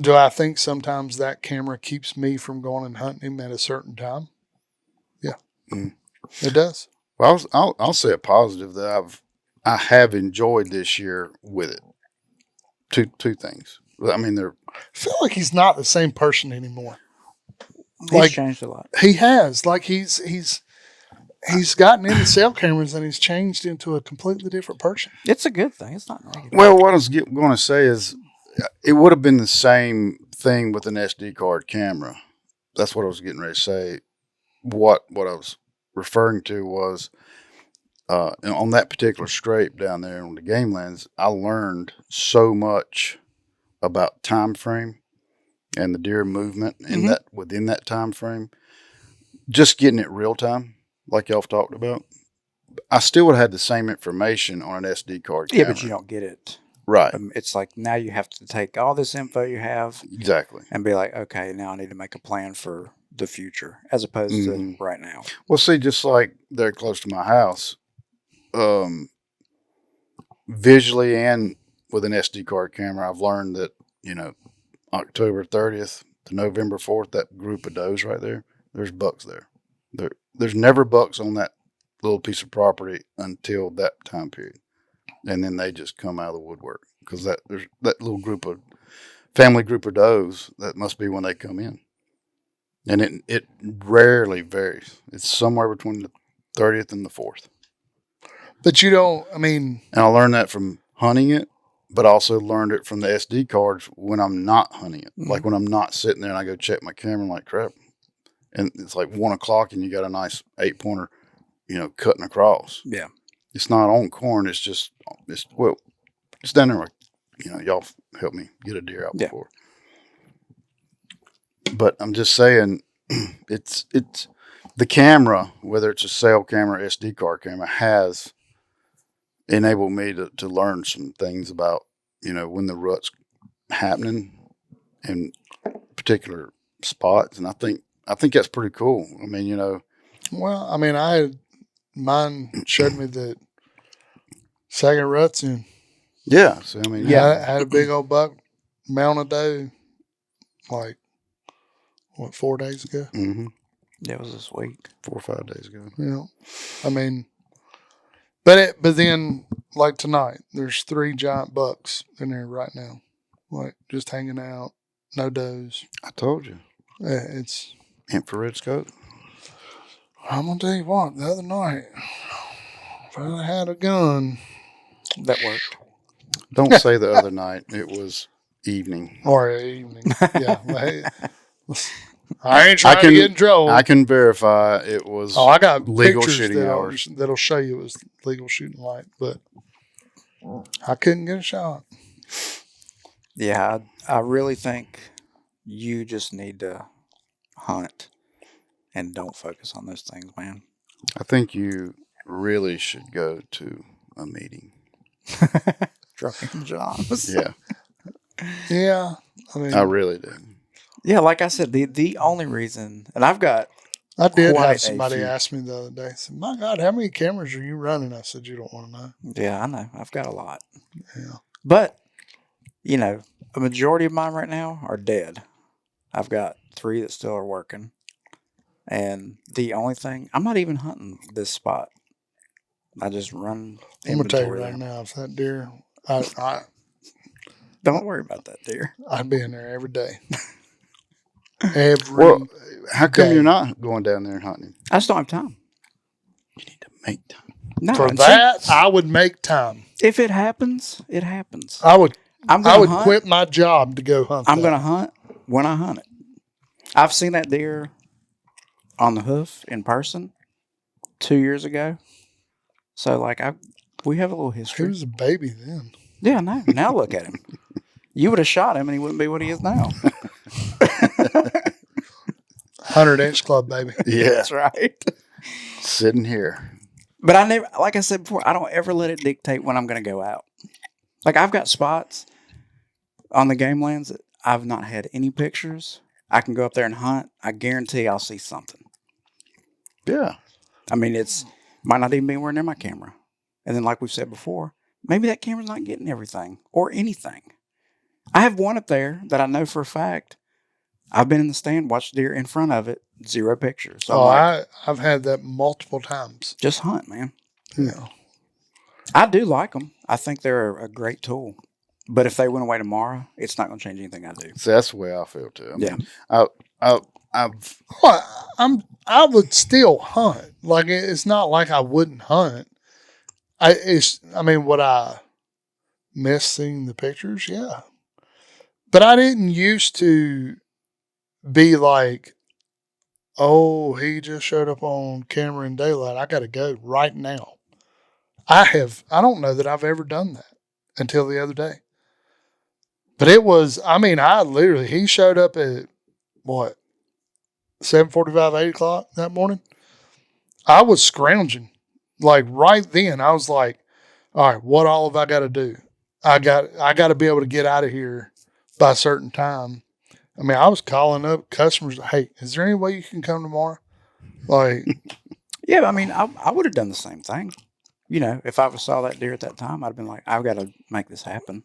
do I think sometimes that camera keeps me from going and hunting him at a certain time? Yeah, it does.
Well, I'll say a positive that I have enjoyed this year with it. Two things. I mean,
I feel like he's not the same person anymore.
He's changed a lot.
He has. Like he's gotten into cell cameras and he's changed into a completely different person.
It's a good thing. It's not negative.
Well, what I was going to say is it would have been the same thing with an SD card camera. That's what I was getting ready to say. What I was referring to was on that particular scrape down there on the game lands, I learned so much about time frame and the deer movement in that within that time frame. Just getting it real time, like y'all have talked about, I still would have had the same information on an SD card camera.
Yeah, but you don't get it.
Right.
It's like now you have to take all this info you have
Exactly.
and be like, okay, now I need to make a plan for the future as opposed to right now.
Well, see, just like they're close to my house, visually and with an SD card camera, I've learned that, October 30th to November 4th, that group of does right there, there's bucks there. There's never bucks on that little piece of property until that time period. And then they just come out of the woodwork because there's that little family group of does, that must be when they come in. And it rarely varies. It's somewhere between the 30th and the 4th.
But you don't, and
I learned that from hunting it, but also learned it from the SD cards when I'm not hunting it. Like when I'm not sitting there and I go check my camera, I'm like, crap. And it's like 1 o'clock and you got a nice 8-pointer, cutting across.
Yeah.
It's not on corn. It's down there. Y'all helped me get a deer out before. But I'm just saying, it's the camera, whether it's a cell camera or SD card camera, has enabled me to learn some things about, when the rut's happening in particular spots. And I think that's pretty cool.
Well, mine showed me that second ruts in.
Yeah. So,
I had a big old buck mount a doe, 4 days ago?
Mm-hmm.
Yeah, it was this week.
4 or 5 days ago.
Yeah. But then, like tonight, there's 3 giant bucks in there right now, just hanging out, no does.
I told you.
It's
infrared scope.
I'm gonna tell you what. The other night, if I had a gun,
that worked.
Don't say the other night. It was evening.
Or evening. Yeah. I ain't trying to get in trouble.
I can verify it was.
I got
legal
pictures
shooting hours.
That'll show you it was legal shooting light, but I couldn't get a shot.
Yeah, I really think you just need to hunt and don't focus on those things, man.
I think you really should go to a meeting.
Drunken John's.
Yeah.
Yeah.
I really do.
Yeah, like I said, the only reason, and I
did
quite
have somebody ask me the other day, said, my God, how many cameras are you running? I said, you don't want to know.
Yeah, I know. I've got a lot.
Yeah.
But, a majority of mine right now are dead. I've got 3 that still are working. And the only thing, I'm not even hunting this spot. I just run
I'm going to tell you
inventory
right
there.
now, if that deer,
Don't worry about that deer.
I'd be in there every day.
Well, how come
day.
you're not going down there and hunting?
I just don't have time.
You need to make time.
No,
For that, I would make time.
if it happens, it happens.
I would
hunt.
quit my job to go hunt.
I'm going to hunt when I hunt it. I've seen that deer on the hoof in person 2 years ago. So, we have a little
He
history.
was a baby then.
Yeah, no. Now look at him. You would have shot him and he wouldn't be what he is now.
100-inch club, baby.
Yeah.
That's right.
Sitting here.
But I never, like I said before, I don't ever let it dictate when I'm going to go out. I've got spots on the game lands that I've not had any pictures. I can go up there and hunt. I guarantee I'll see something.
Yeah.
It's might not even be anywhere near my camera. And then, like we've said before, maybe that camera's not getting everything or anything. I have one up there that I know for a fact. I've been in the stand, watched deer in front of it, 0 pictures. So
I've had that multiple times.
just hunt, man.
Yeah.
I do like them. I think they're a great tool. But if they went away tomorrow, it's not going to change anything I do.
So that's the way I feel too.
Yeah.
I would still hunt. It's not like I wouldn't hunt. Would I miss seeing the pictures? Yeah. But I didn't used to be like, oh, he just showed up on camera in daylight. I got to go right now. I don't know that I've ever done that until the other day. But it was, he showed up at 7:45, 8 o'clock that morning. I was scrounging Like right then, I was like, all right, what all have I got to do? I got to be able to get out of here by a certain time. I mean, I was calling up customers. Hey, is there any way you can come tomorrow? Like,
Yeah, I mean, I would have done the same thing. You know, if I saw that deer at that time, I'd have been like, I've got to make this happen.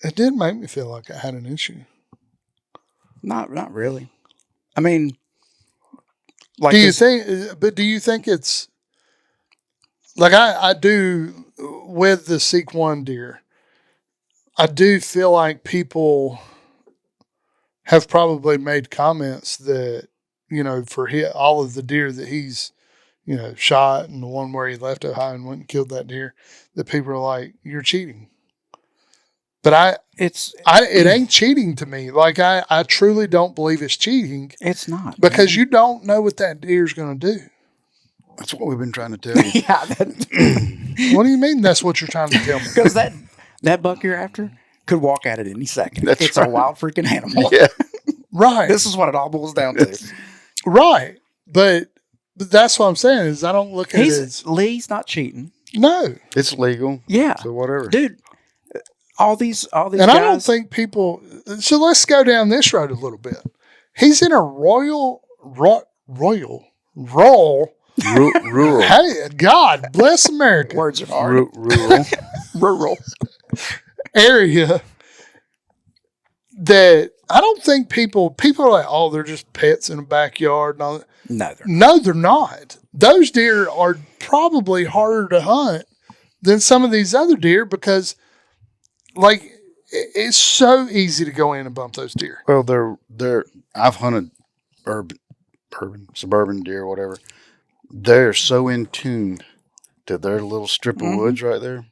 it did make me feel like I had an issue.
Not really. I mean, like,
Do you think it's like I do with the Seek One deer? I do feel like people have probably made comments that, you know, for all of the deer that he's, you know, shot and the one where he left it high and went and killed that deer, that people are like, you're cheating. But it ain't cheating to me. Like I truly don't believe it's cheating.
It's not.
Because you don't know what that deer's going to do.
That's what we've been trying to tell you.
Yeah.
What do you mean that's what you're trying to tell me?
Because that buck you're after could walk at it any second. It's
right.
a wild freaking animal.
Yeah.
Right.
This is what it all boils down to.
Right. But that's what I'm saying is I don't look at it as...
Lee's not cheating.
No.
It's legal.
Yeah.
So whatever.
Dude, all these
and
guys...
I don't think people... So let's go down this road a little bit. He's in a rural... Hey, God bless America.
Words are hard. Rural.
Area that I don't think people are like, oh, they're just pets in a backyard and all that.
No,
they're not. Those deer are probably harder to hunt than some of these other deer because, like, it's so easy to go in and bump those deer.
Well, they're. I've hunted urban, suburban deer, whatever. They're so in tune to their little strip of woods right there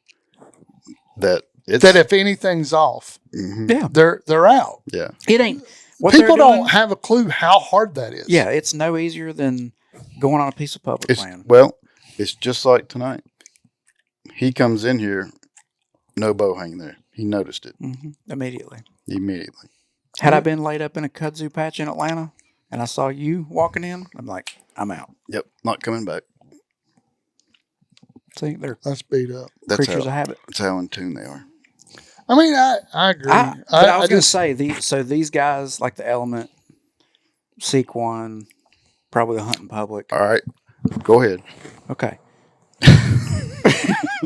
that
if anything's off,
yeah,
they're out.
Yeah,
it ain't.
People don't have a clue how hard that is.
Yeah, it's no easier than going on a piece of public land.
Well, it's just like tonight. He comes in here, no bow hanging there. He noticed it
Immediately.
Had
I been laid up in a kudzu patch in Atlanta and I saw you walking in, I'm like, I'm out.
Yep, not coming back.
See, they're
that's beat up.
Creatures of habit.
That's how in tune they are.
I mean, I agree.
But I was going to say, these guys like the Element, Seek One, probably the Hunt in Public.
All right, go ahead.
Okay.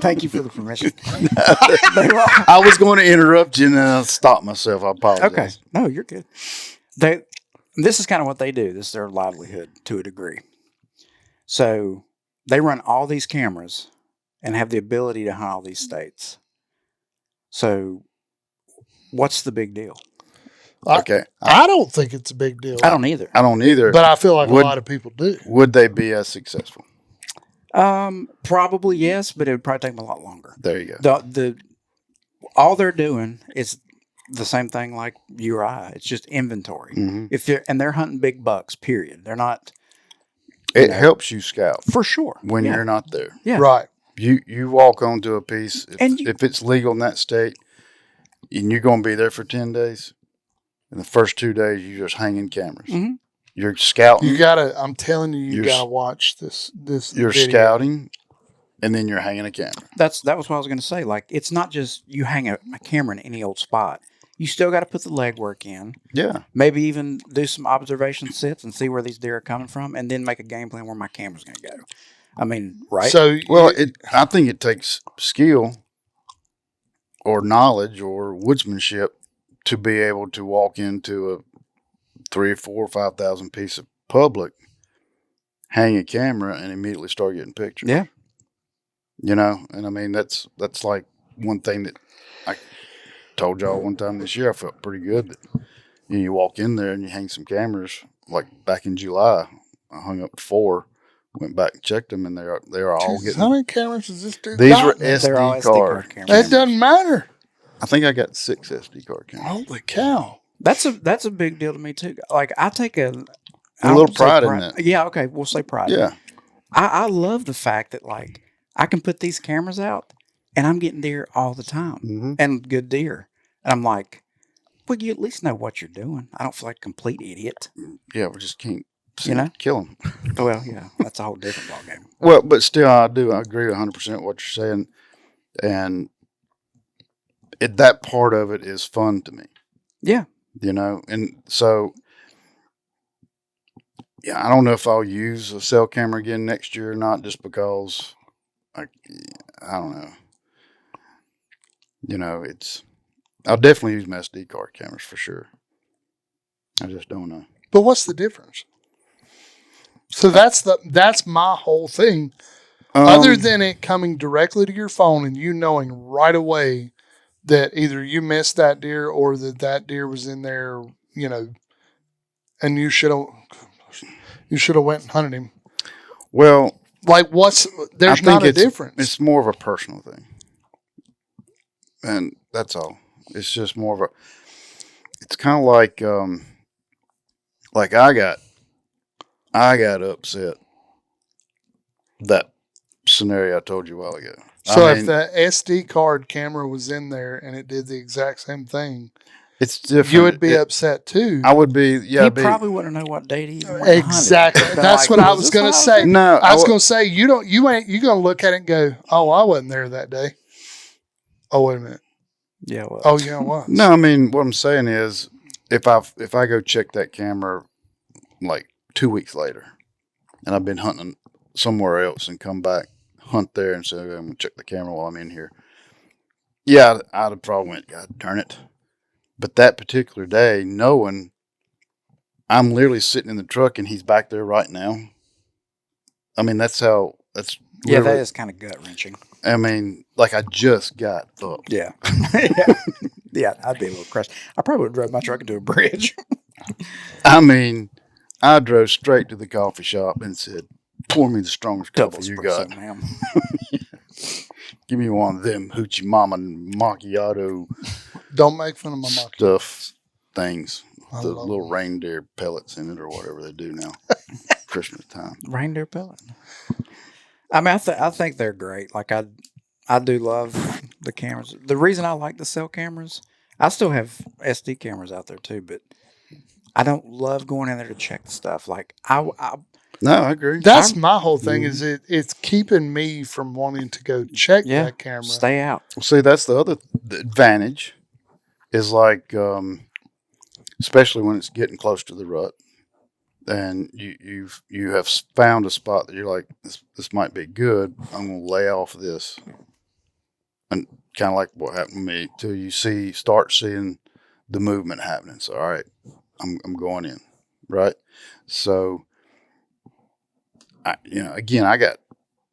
Thank you for the permission.
I was going to interrupt you and then I stopped myself. I apologize.
Okay. No, you're good. This is kind of what they do. This is their livelihood to a degree. So they run all these cameras and have the ability to hunt all these states. So what's the big deal?
Okay.
I don't think it's a big deal.
I don't either.
But I feel like a lot of people do.
Would they be as successful?
Probably yes, but it would probably take them a lot longer.
There you go.
All they're doing is the same thing like you or I. It's just inventory.
Mm-hmm.
They're hunting big bucks. Period. They're not.
It helps you scout
for sure
when you're not there.
Yeah.
Right.
You walk onto a piece if it's legal in that state, and you're going to be there for 10 days. In the first 2 days, you're just hanging cameras.
Mm-hmm.
You're scouting.
You gotta. I'm telling you, gotta watch this.
You're
video.
scouting, and then you're hanging a camera.
That was what I was going to say. Like, it's not just you hang a camera in any old spot. You still got to put the legwork in.
Yeah.
Maybe even do some observation sits and see where these deer are coming from, and then make a game plan where my camera's going to go. I mean, right?
So,
I think it takes skill or knowledge or woodsmanship to be able to walk into a 3,000, 4,000, 5,000 piece of public, hang a camera, and immediately start getting pictures.
Yeah.
You know, and I mean, that's like one thing that I told y'all one time this year. I felt pretty good that you walk in there and you hang some cameras. Like back in July, I hung up 4, went back and checked them, and they are all getting.
How many cameras does this dude?
These
got?
were SD card cameras.
It doesn't matter.
I think I got 6 SD card cameras.
Holy cow!
That's a big deal to me too. Like, I take a
little pride in that.
Yeah, okay, we'll say pride.
Yeah,
I love the fact that like I can put these cameras out and I'm getting deer all the time and good deer. And I'm like, well, you at least know what you're doing. I don't feel like a complete idiot.
Yeah, we just can't kill them.
Well, yeah, that's a whole different ballgame.
Well, but still, I agree 100% what you're saying, and that part of it is fun to me.
Yeah,
And so, yeah, I don't know if I'll use a cell camera again next year or not, just because I don't know. I'll definitely use my SD card cameras for sure. I just don't know.
But what's the difference? So that's my whole thing. Other than it coming directly to your phone and you knowing right away that either you missed that deer or that deer was in there, and you should have went and hunted him.
Well,
like there's not a difference.
It's more of a personal thing, and that's all. It's just more of it's kind of like I got upset that scenario I told you a while ago.
So if the SD card camera was in there and it did the exact same thing,
it's different.
You would be upset too.
I would be. Yeah,
he probably wouldn't know what date he went
exactly. That's what I was going to say.
No,
I was going to say you ain't. You going to look at it and go, "Oh, I wasn't there that day." Oh, wait a minute.
Yeah. Well.
Oh, yeah, I was.
No, I mean what I'm saying is, if I go check that camera like 2 weeks later, and I've been hunting somewhere else and come back, hunt there and say, I'm going to check the camera while I'm in here. Yeah, I'd have probably went, God darn it. But that particular day, knowing I'm literally sitting in the truck and he's back there right now. I mean, that's
that is kind of gut wrenching.
I mean, like I just got up.
Yeah. Yeah, I'd be a little crushed. I probably would have drove my truck into a bridge.
I mean, I drove straight to the coffee shop and said, pour me the strongest coffee you got.
Ma'am.
Give me one of them hoochie mama macchiato.
Don't make fun of my macchiato
stuff things. The little reindeer pellets in it or whatever they do now. Christmas time.
Reindeer pellet. I mean, I think they're great. Like I do love the cameras. The reason I like the cell cameras, I still have SD cameras out there too, but I don't love going in there to check the stuff. Like
No, I agree.
That's my whole thing. Is it's keeping me from wanting to go check that camera.
Stay out.
See, that's the advantage. Is like, especially when it's getting close to the rut, and you have found a spot that you're like, this might be good. I'm going to lay off this, and kind of like what happened to me till you start seeing the movement happening. So, all right, I'm going in, right? So, again, I got,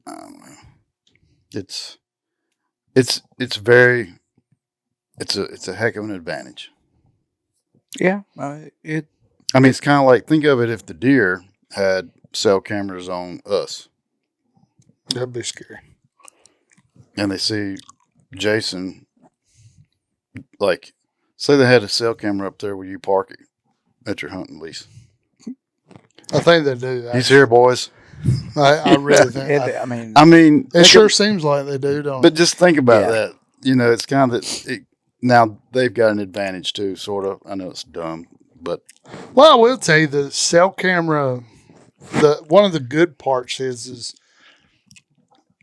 I don't know. It's a heck of an advantage.
Yeah,
I mean, it's kind of like, think of it if the deer had cell cameras on us.
That'd be scary.
And they see Jason, like, say they had a cell camera up there where you park it at your hunting lease.
I think they do. Actually.
He's here, boys.
I really think.
I mean,
it sure seems like they do, don't it?
But just think about that. It's kind of now they've got an advantage too, sort of. I know it's dumb, but
I will tell you the cell camera. One of the good parts is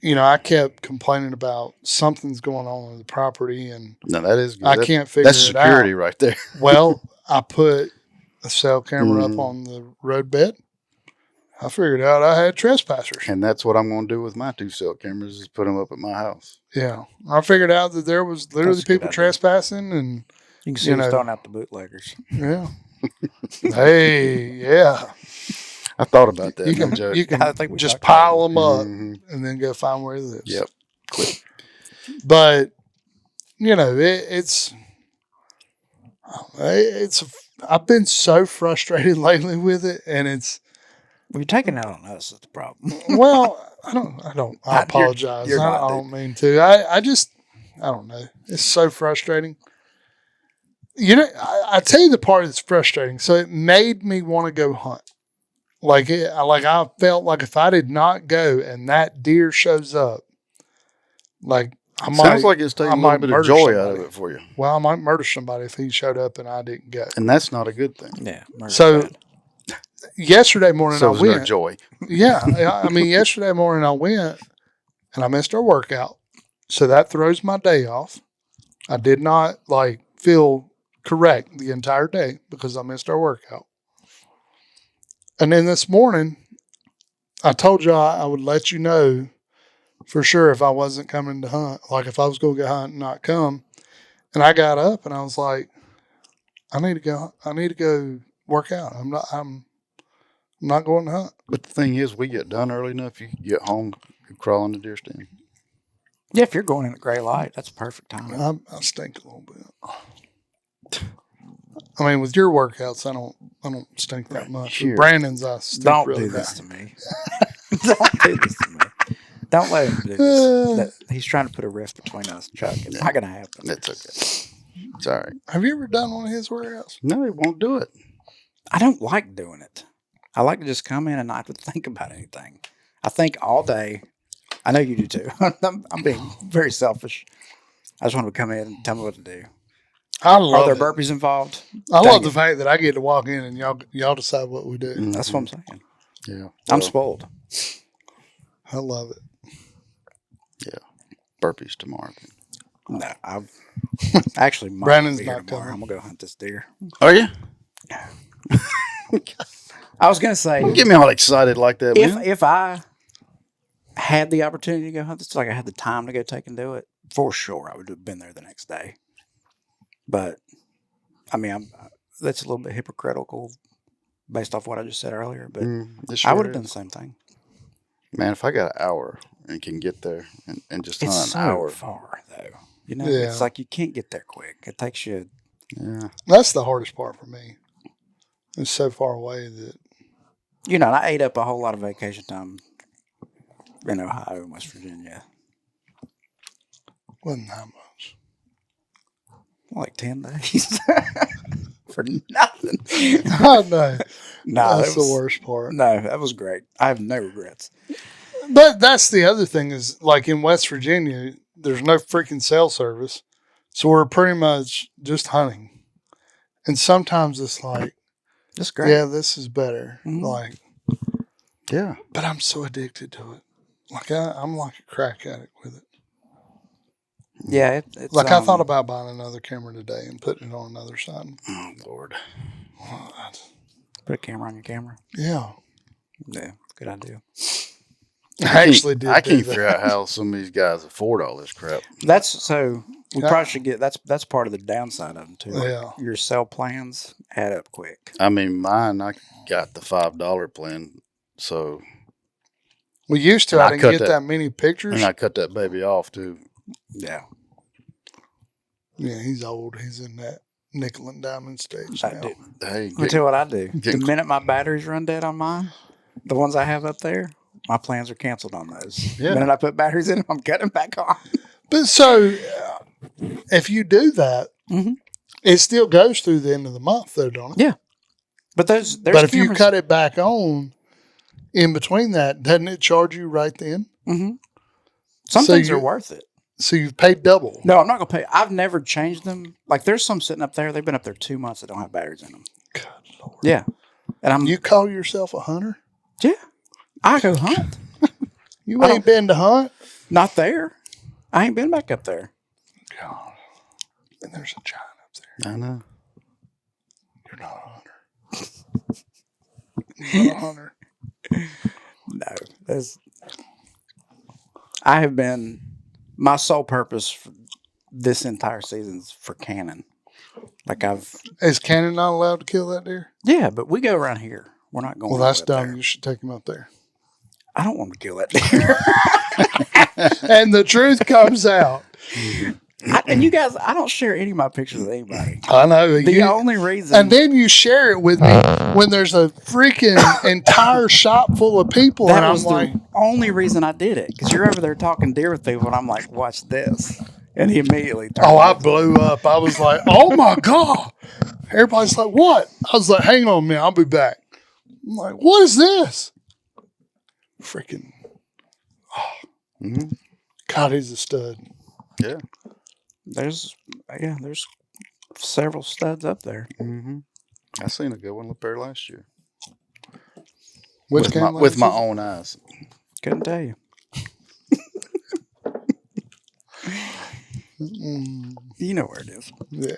I kept complaining about something's going on with the property, and
no, that is good.
I can't figure it out.
That's security right there.
Well, I put a cell camera up on the roadbed. I figured out I had trespassers.
And that's what I'm going to do with my 2 cell cameras is put them up at my house.
Yeah. I figured out that there was literally people trespassing. And
you can see them throwing out the bootleggers.
Yeah. Hey, yeah.
I thought about that.
You can just pile them up and then go find where he lives.
Yep. Quick.
But, I've been so frustrated lately with it, and it's,
well, you're taking out on us is the problem.
Well, I apologize. I don't mean to. I don't know. It's so frustrating. I tell you the part that's frustrating. So it made me want to go hunt. I felt like if I did not go and that deer shows up,
sounds like it's taking a little bit of joy out of it for you.
Well, I might murder somebody if he showed up and I didn't go.
And that's not a good thing.
Yeah.
So yesterday morning
So
I
there's no
went.
joy.
Yeah. I mean, yesterday morning I went and I missed our workout. So that throws my day off. I did not feel correct the entire day because I missed our workout. And then this morning, I told you I would let you know for sure if I wasn't coming to hunt, if I was going to go hunt and not come. And I got up and I was like, I need to go work out. I'm not going to hunt.
But the thing is, we get done early enough. You can get home, you crawl in the deer stand.
Yeah, if you're going in the gray light, that's a perfect time.
I stink a little bit. I mean, with your workouts, I don't stink that much.
Sure.
With Brandon's, I stink
Don't
really
do
bad.
this to me. Don't do this to me. Don't let him do this. He's trying to put a rift between us, Chuck. It's not going to happen.
It's okay. It's all right.
Have you ever done one of his workouts?
No, he won't do it.
I don't like doing it. I like to just come in and not have to think about anything. I think all day. I know you do too. I'm being very selfish. I just want to come in and tell me what to do.
I love
Are there
it.
burpees involved?
I
Dang
love the
it.
fact that I get to walk in and y'all decide what we do.
That's what I'm saying.
Yeah.
I'm spoiled.
I love it.
Burpees tomorrow.
No, I actually might
Brandon's
be here
not
tomorrow.
coming.
I'm gonna go hunt this deer.
Are you?
I was gonna say
Don't get me all excited like that, man.
if I had the opportunity to go hunt this, I had the time to go take and do it, for sure I would have been there the next day. But I mean, that's a little bit hypocritical based off what I just said earlier. But
It
I
sure
would have done
is.
the same thing.
Man, if I got an hour and can get there and just
It's
hunt
so
an hour.
far though. You know,
Yeah.
it's like you can't get there quick. It takes you.
Yeah.
That's the hardest part for me. It's so far away that
You know, and I ate up a whole lot of vacation time in Ohio and West Virginia.
wasn't that much.
Like 10 days for nothing.
I know.
No,
That's the worst part.
No, that was great. I have no regrets.
But that's the other thing is in West Virginia, there's no freaking cell service. So we're pretty much just hunting. And sometimes it's
That's great.
yeah, this is better.
Mhm.
Yeah.
But I'm so addicted to it. I'm like a crack addict with it.
Yeah, it's
I thought about buying another camera today and putting it on another side.
Oh, Lord.
put a camera on your camera.
Yeah.
Yeah, good idea.
I actually did.
I
do
can't
that.
figure out how some of these guys afford all this crap.
That's so. We
Yeah.
probably should get. That's part of the downside of them too.
Yeah.
Your cell plans add up quick.
I mean, mine, I got the $5 plan. So,
We used to.
And
I
I
didn't
cut
get
that-
that many pictures.
and I cut that baby off too.
Yeah.
Yeah, he's old. He's in that nickel and diamond stage
I
now.
do.
Hey,
Let me tell you what I do. The
get-
minute my batteries run dead on mine, the ones I have up there, my plans are canceled on those.
Yeah.
The minute I put batteries in them, I'm cutting them back on.
But so, if you do that,
Mhm.
it still goes through the end of the month, though, don't it?
Yeah. But there's
But if you
cameras-
cut it back on in between that, doesn't it charge you right then?
Mhm. Some
So
things
you-
are worth it.
So you've paid double.
No, I'm not gonna pay. I've never changed them. Like there's some sitting up there. They've been up there 2 months that don't have batteries in them.
God Lord.
Yeah, and I'm
You call yourself a hunter?
yeah. I go hunt.
You
I
ain't been to hunt?
Not there. I ain't been back up there.
God. And there's a giant up there.
I know.
You're not a hunter. You're not a hunter.
No, there's. I have been. My sole purpose for this entire season is for cannon. Like
Is Cannon not allowed to kill that deer?
yeah, but we go around here. We're not going.
Well, that's
up there.
dumb. You should take him up there.
I don't want to kill that deer.
And the truth comes out.
And you guys, I don't share any of my pictures with anybody.
I know.
The only reason,
And then you share it with me when there's a freaking entire shop full of people,
that
and I'm
was
like,
the only reason I did it. Because you're over there talking deer with people, and I'm like, watch this. And he immediately turned.
oh, I blew up. I was like, oh my God. Everybody's like, what? I was like, hang on a minute, I'll be back. I'm like, what is this? Freaking,
Mm-hmm.
God, he's a stud.
Yeah.
There's several studs up there.
Mm-hmm. I seen a good one up there last year.
Which
with my
game
with my
is it?
own eyes.
Couldn't tell you.
Mm,
You know where it is.
yeah.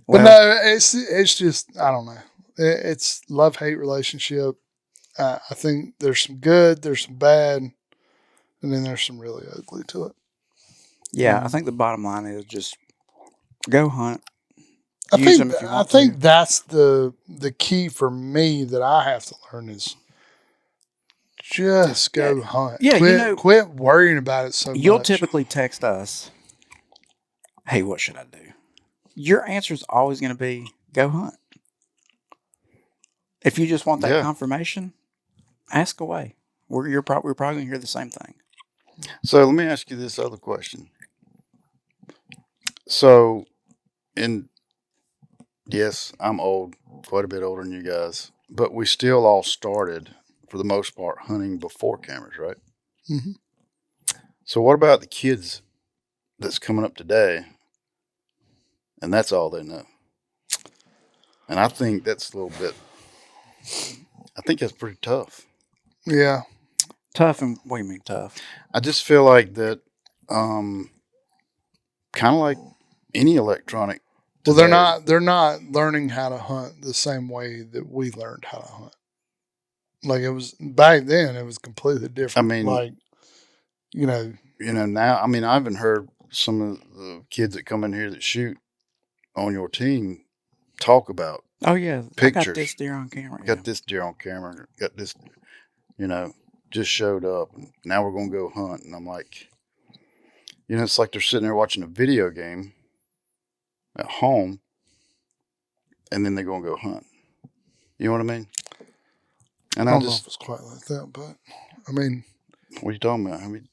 Well,
But no, it's just, I don't know. It's love-hate relationship. I think there's some good, there's some bad, and then there's some really ugly to it.
yeah, I think the bottom line is just go hunt.
I
Use
think
them if you want
think
to.
that's the key for me that I have to learn is just go hunt.
Yeah,
quit worrying about it so
you'll
much.
typically text us, "Hey, what should I do?" Your answer is always going to be go hunt. If you just want that
Yeah.
confirmation, ask away. We're probably going to hear the same thing.
So let me ask you this other question. So, yes, I'm old, quite a bit older than you guys, but we still all started, for the most part, hunting before cameras, right?
Mhm.
So what about the kids that's coming up today, and that's all they know? And I think that's a little bit. I think that's pretty tough.
Yeah.
Tough, and what do you mean tough?
I just feel like that, kind of like any electronic.
Well,
today.
they're not learning how to hunt the same way that we learned how to hunt. Like, it was back then, it was completely different.
I mean,
like, you know,
now, I mean, I haven't heard some of the kids that come in here that shoot on your team talk about
Oh yeah, I got
pictures.
this deer on camera.
Got this deer on camera. Got this, just showed up. And now we're going to go hunt. And I'm like, it's like they're sitting there watching a video game at home, and then they're going to go hunt. You know what I mean? And
I don't know if it's quite like that, but I mean,
what are you talking about? I mean,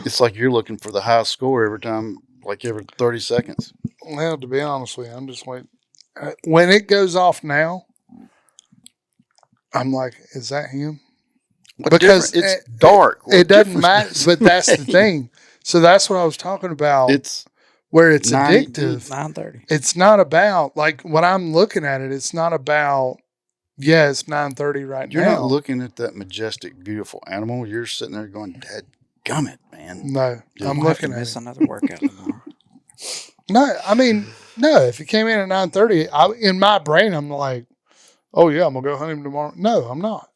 it's like you're looking for the high score every time, like every 30 seconds.
well, to be honest with you, I'm just waiting. When it goes off now, I'm like, is that him? Because
it's dark.
It doesn't matter, but that's the thing. So that's what I was talking about.
It's
where it's
9,
addictive.
9:30.
It's not about, like, when I'm looking at it, it's not about, yeah, it's 9:30 right
You're
now.
not looking at that majestic, beautiful animal. You're sitting there going, "Dad, gummit, man."
No,
Yeah.
I'm
We'll have to
looking at
miss
it.
another workout tomorrow.
No, I mean, no. If he came in at 9:30, in my brain, I'm like, oh yeah, I'm gonna go hunt him tomorrow. No, I'm not.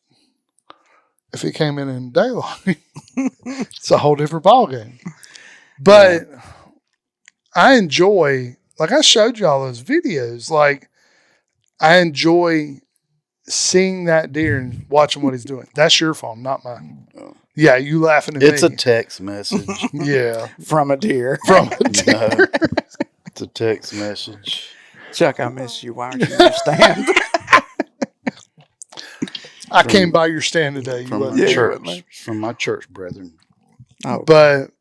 If he came in daylight, it's a whole different ballgame. But I enjoy, like I showed you all those videos. Like, I enjoy seeing that deer and watching what he's doing. That's your phone, not mine.
Oh.
Yeah, you laughing at
It's
me.
a text message.
Yeah,
From a deer.
from a deer.
No, it's a text message.
Chuck, I miss you. Why aren't you in your stand?
I came by your stand today. You
From
wasn't
my
there.
church. From my church brethren.
Oh,
But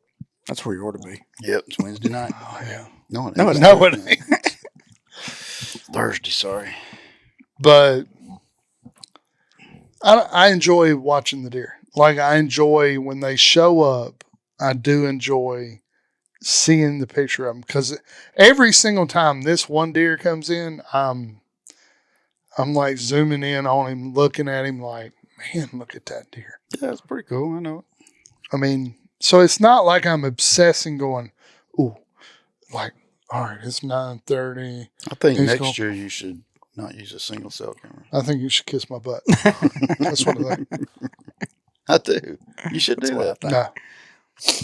that's where you ought to be.
Yep, it's Wednesday night.
oh yeah,
No, it
No,
ain't.
it
no, it ain't.
Thursday, sorry.
But I enjoy watching the deer. Like, I enjoy when they show up. I do enjoy seeing the picture of them, because every single time this one deer comes in, I'm like zooming in on him, looking at him like, man, look at that deer.
Yeah, it's pretty cool. I know it.
I mean, so it's not like I'm obsessing going, ooh, like, all right, it's 9:30.
I think
He's
next year you should not use a single cell camera.
I think you should kiss my butt. That's what I think.
I do. You should do that.
No,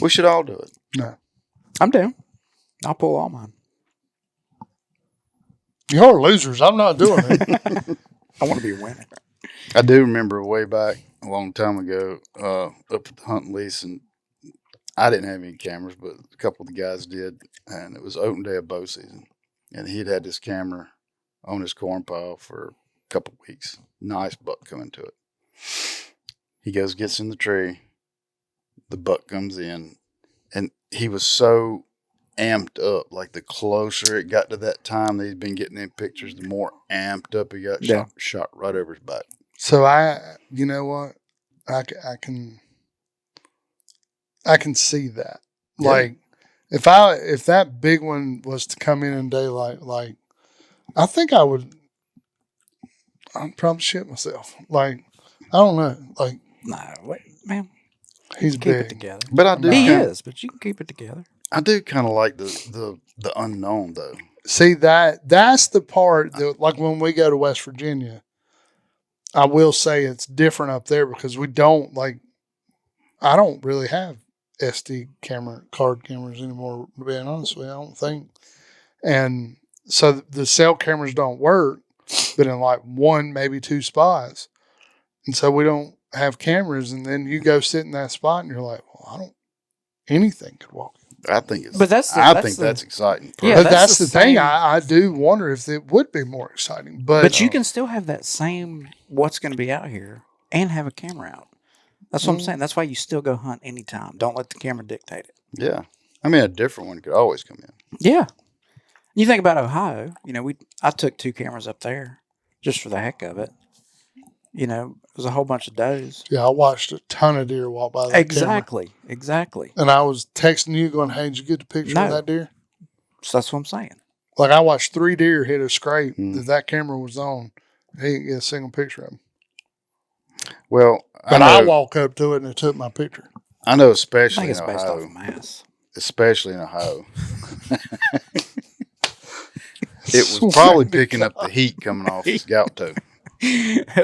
We should all do it.
no.
I'm down. I'll pull all mine.
You're losers. I'm not doing it.
I want to be a winner.
I do remember way back a long time ago, up at the hunt lease, and I didn't have any cameras, but a couple of the guys did, and it was open day of bow season, and he'd had this camera on his corn pile for a couple of weeks. Nice buck coming to it. He goes, gets in the tree, the buck comes in, and he was so amped up. Like, the closer it got to that time that he'd been getting in pictures, the more amped up he got.
Yeah.
Shot right over his back.
So you know what? I can see that.
Yeah.
Like, if that big one was to come in daylight, like, I think I would I'd probably shit myself. Like, I don't know. Like,
No, wait, man.
he's
Keep it
big.
together.
But I do.
He
kinda-
is, but you can keep it together.
I do kind of like the unknown though.
See, that's the part that, like, when we go to West Virginia, I will say it's different up there because we don't, like, I don't really have SD card cameras anymore, to be honest with you. I don't think. And so the cell cameras don't work, but in like one, maybe two spots. And so we don't have cameras. And then you go sit in that spot and you're like, well, anything could walk in.
I think it's.
But that's
exciting.
Yeah,
but that's the thing.
same-
I do wonder if it would be more exciting.
But you can still have that same what's going to be out here and have a camera out. That's what I'm saying. That's why you still go hunt anytime. Don't let the camera dictate it.
Yeah, I mean a different one could always come in.
Yeah. You think about Ohio, I took 2 cameras up there just for the heck of it. It was a whole bunch of does.
Yeah, I watched a ton of deer walk by that camera.
Exactly.
And I was texting you going, hey, did you get the picture of
No.
that deer?
So that's what I'm saying.
Like, I watched 3 deer hit a scrape
Mm.
that camera was on. He didn't get a single picture of him.
Well,
But I walk up to it and it took my picture.
I know,
I
especially
think it's
in
based off
Ohio.
of mass.
Especially in Ohio. It was probably picking up the heat coming off the scout toe.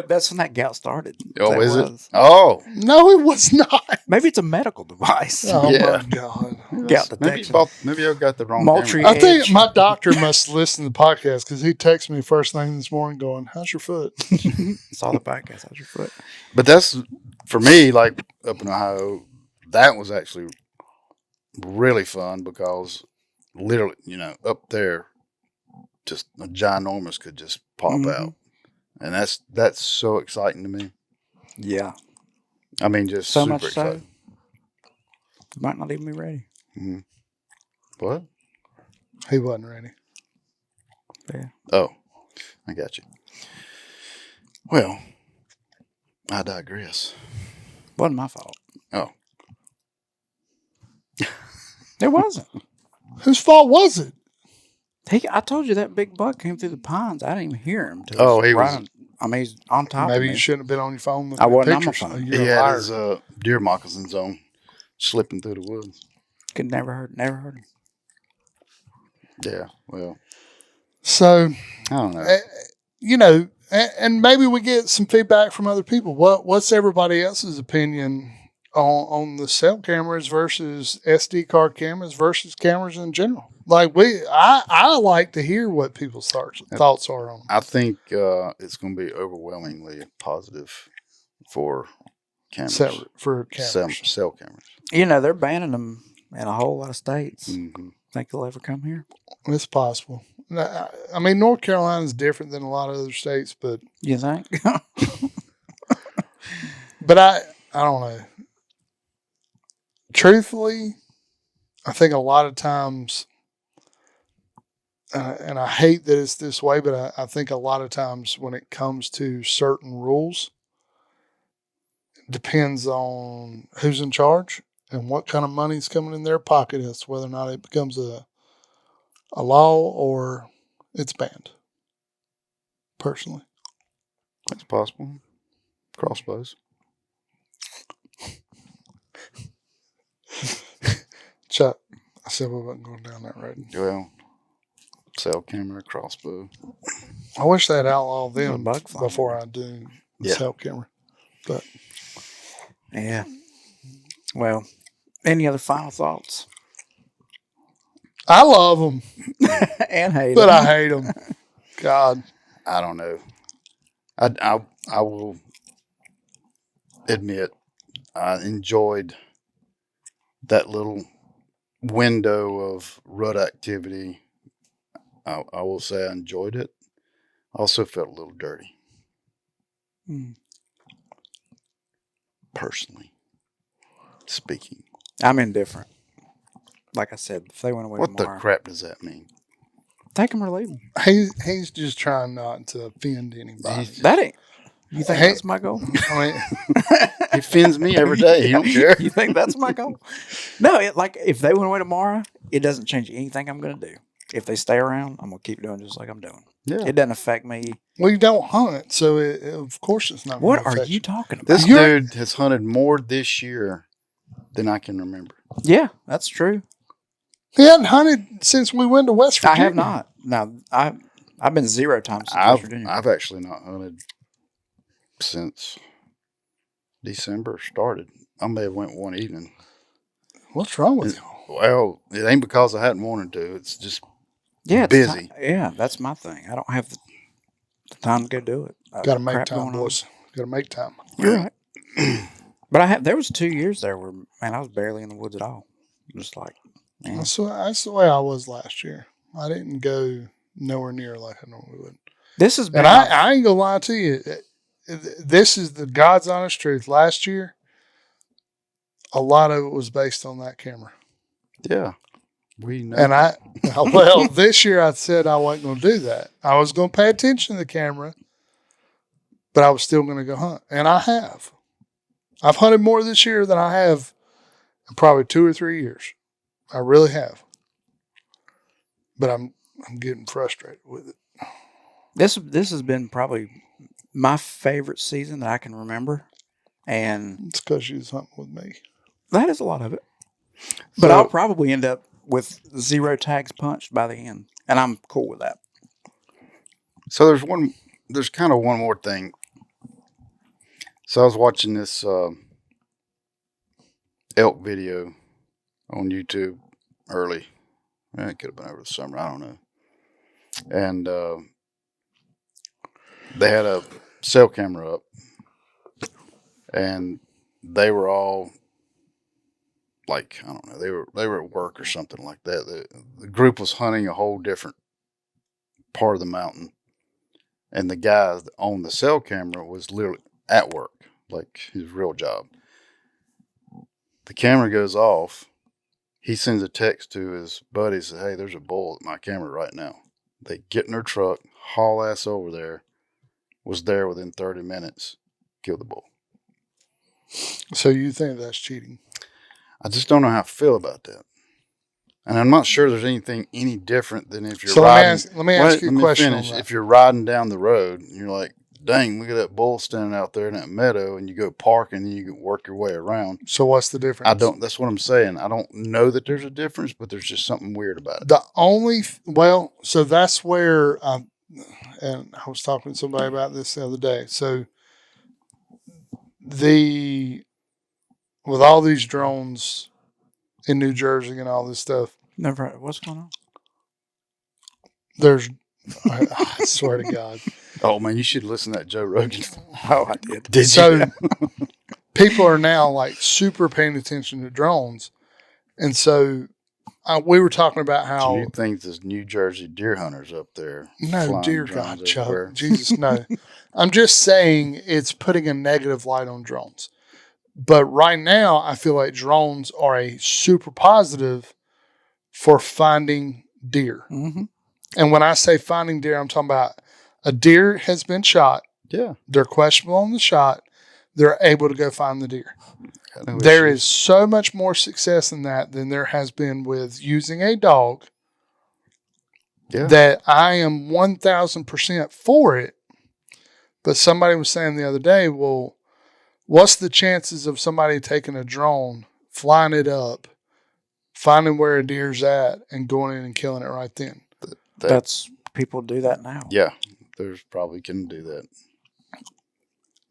That's when that gout started.
Oh,
That
is it?
was.
Oh,
No, it was not.
Maybe it's a medical device.
Oh,
Yeah.
my God.
Gout
maybe
detection.
maybe I got the wrong
Moultrie.
camera.
I think
Edge.
my doctor must listen to the podcast because he texted me first thing this morning going, how's your foot?
Saw the podcast. How's your foot?
But that's for me. Like up in Ohio, that was actually really fun because literally, up there, just a ginormous could just pop
Mhm.
out, and that's so exciting to me.
Yeah.
I mean, just
So
super
much so,
exciting.
you might not even be ready.
Mhm. What?
He wasn't ready.
Yeah.
Oh, I got you. Well, I digress.
Wasn't my fault.
Oh,
It wasn't.
Whose fault was it?
I told you that big buck came through the pines. I didn't even hear him. till
Oh,
was
he was-
running. I mean, he's on top
Maybe
of
you
me.
shouldn't have been on your phone looking
I
at
wasn't on my
pictures.
phone.
You're
he
a
had
liar.
his deer moccasins on, slipping through the woods.
Could never heard him.
Yeah, well,
So,
I don't know.
and maybe we get some feedback from other people. What's everybody else's opinion on the cell cameras versus SD card cameras versus cameras in general? Like I like to hear what people's thoughts are on.
I think it's going to be overwhelmingly positive for cameras.
For cameras.
Cell cameras.
They're banning them in a whole lot of states.
Mm-hmm.
Think they'll ever come here?
It's possible. I mean, North Carolina is different than a lot of other states, but
You think?
I don't know. Truthfully, I think a lot of times, and I hate that it's this way, but I think a lot of times when it comes to certain rules, it depends on who's in charge and what kind of money's coming in their pocket as to whether or not it becomes a law or it's banned. Personally.
That's possible. Crossbows.
Chuck, I said we wasn't going down that road.
Well, cell camera, crossbow.
I wish they'd outlaw them
bug finder.
before I do the
Yeah.
cell camera. But
Yeah. Well, any other final thoughts?
I love them,
And hate
but
them.
I hate them. God.
I don't know. I will admit I enjoyed that little window of rut activity. I will say I enjoyed it. I also felt a little dirty,
Hmm.
personally speaking.
I'm indifferent. Like I said, if they went away
What
tomorrow,
the crap does that mean?
take them or leave them.
He's just trying not to offend anybody.
That ain't. You think
Hey.
that's my goal?
I mean,
He offends me every day. He don't care.
You think that's my goal? No, like if they went away tomorrow, it doesn't change anything I'm going to do. If they stay around, I'm gonna keep doing just like I'm doing.
Yeah.
It doesn't affect me.
Well, you don't hunt, so of course it's not.
What
gonna
are
affect
you talking about?
This dude has hunted more this year than I can remember.
Yeah, that's true.
He hadn't hunted since we went to West Virginia.
I have not. No, I've been 0 times since West Virginia.
I've actually not hunted since December started. I may have went one evening.
What's wrong with you?
Well, it ain't because I hadn't wanted to. It's just
it's
busy.
Yeah, that's my thing. I don't have the time to go do it.
Got to make time, boys. Got to make time.
You're right. But there was 2 years there where, man, I was barely in the woods at all. Just like, man.
That's the way I was last year. I didn't go nowhere near like I normally would.
This has been.
And I ain't gonna lie to you. This is the God's honest truth. Last year, a lot of it was based on that camera.
Yeah, we know.
And this year I said I wasn't going to do that. I was going to pay attention to the camera, but I was still going to go hunt. And I have. I've hunted more this year than I have in probably 2 or 3 years. I really have. But I'm getting frustrated with it.
This has been probably my favorite season that I can remember. And
it's because you was hunting with me.
That is a lot of it. But I'll probably end up with 0 tags punched by the end. And I'm cool with that.
So there's kind of one more thing. So I was watching this elk video on YouTube early. It could have been over the summer. I don't know. And they had a cell camera up. And they were all like, I don't know, they were at work or something like that. The group was hunting a whole different part of the mountain. And the guy that owned the cell camera was literally at work, like his real job. The camera goes off. He sends a text to his buddy, says, "Hey, there's a bull at my camera right now." They get in their truck, haul ass over there, was there within 30 minutes, killed the bull.
So you think that's cheating?
I just don't know how I feel about that. And I'm not sure there's anything any different than if you're
so
riding.
Let me ask you a question.
If you're riding down the road and you're like, dang, look at that bull standing out there in that meadow, and you go park and then you can work your way around.
So what's the difference?
That's what I'm saying. I don't know that there's a difference, but there's just something weird about it.
So that's where, and I was talking to somebody about this the other day. So with all these drones in New Jersey and all this stuff.
Never. What's going on?
I swear to God.
Oh man, you should listen to that Joe Rogan.
Oh, I did.
Did you?
People are now like super paying attention to drones. And so we were talking about how.
Do you think there's New Jersey deer hunters up there?
No, dear God, Chuck. Jesus, no. I'm just saying it's putting a negative light on drones. But right now, I feel like drones are a super positive for finding deer.
Mm-hmm.
And when I say finding deer, I'm talking about a deer has been shot.
Yeah.
They're questionable on the shot. They're able to go find the deer. There is so much more success in that than there has been with using a dog.
Yeah.
That I am 1,000% for it. But somebody was saying the other day, well, what's the chances of somebody taking a drone, flying it up, finding where a deer's at, and going in and killing it right then?
That's people do that now.
Yeah, there's probably can do that.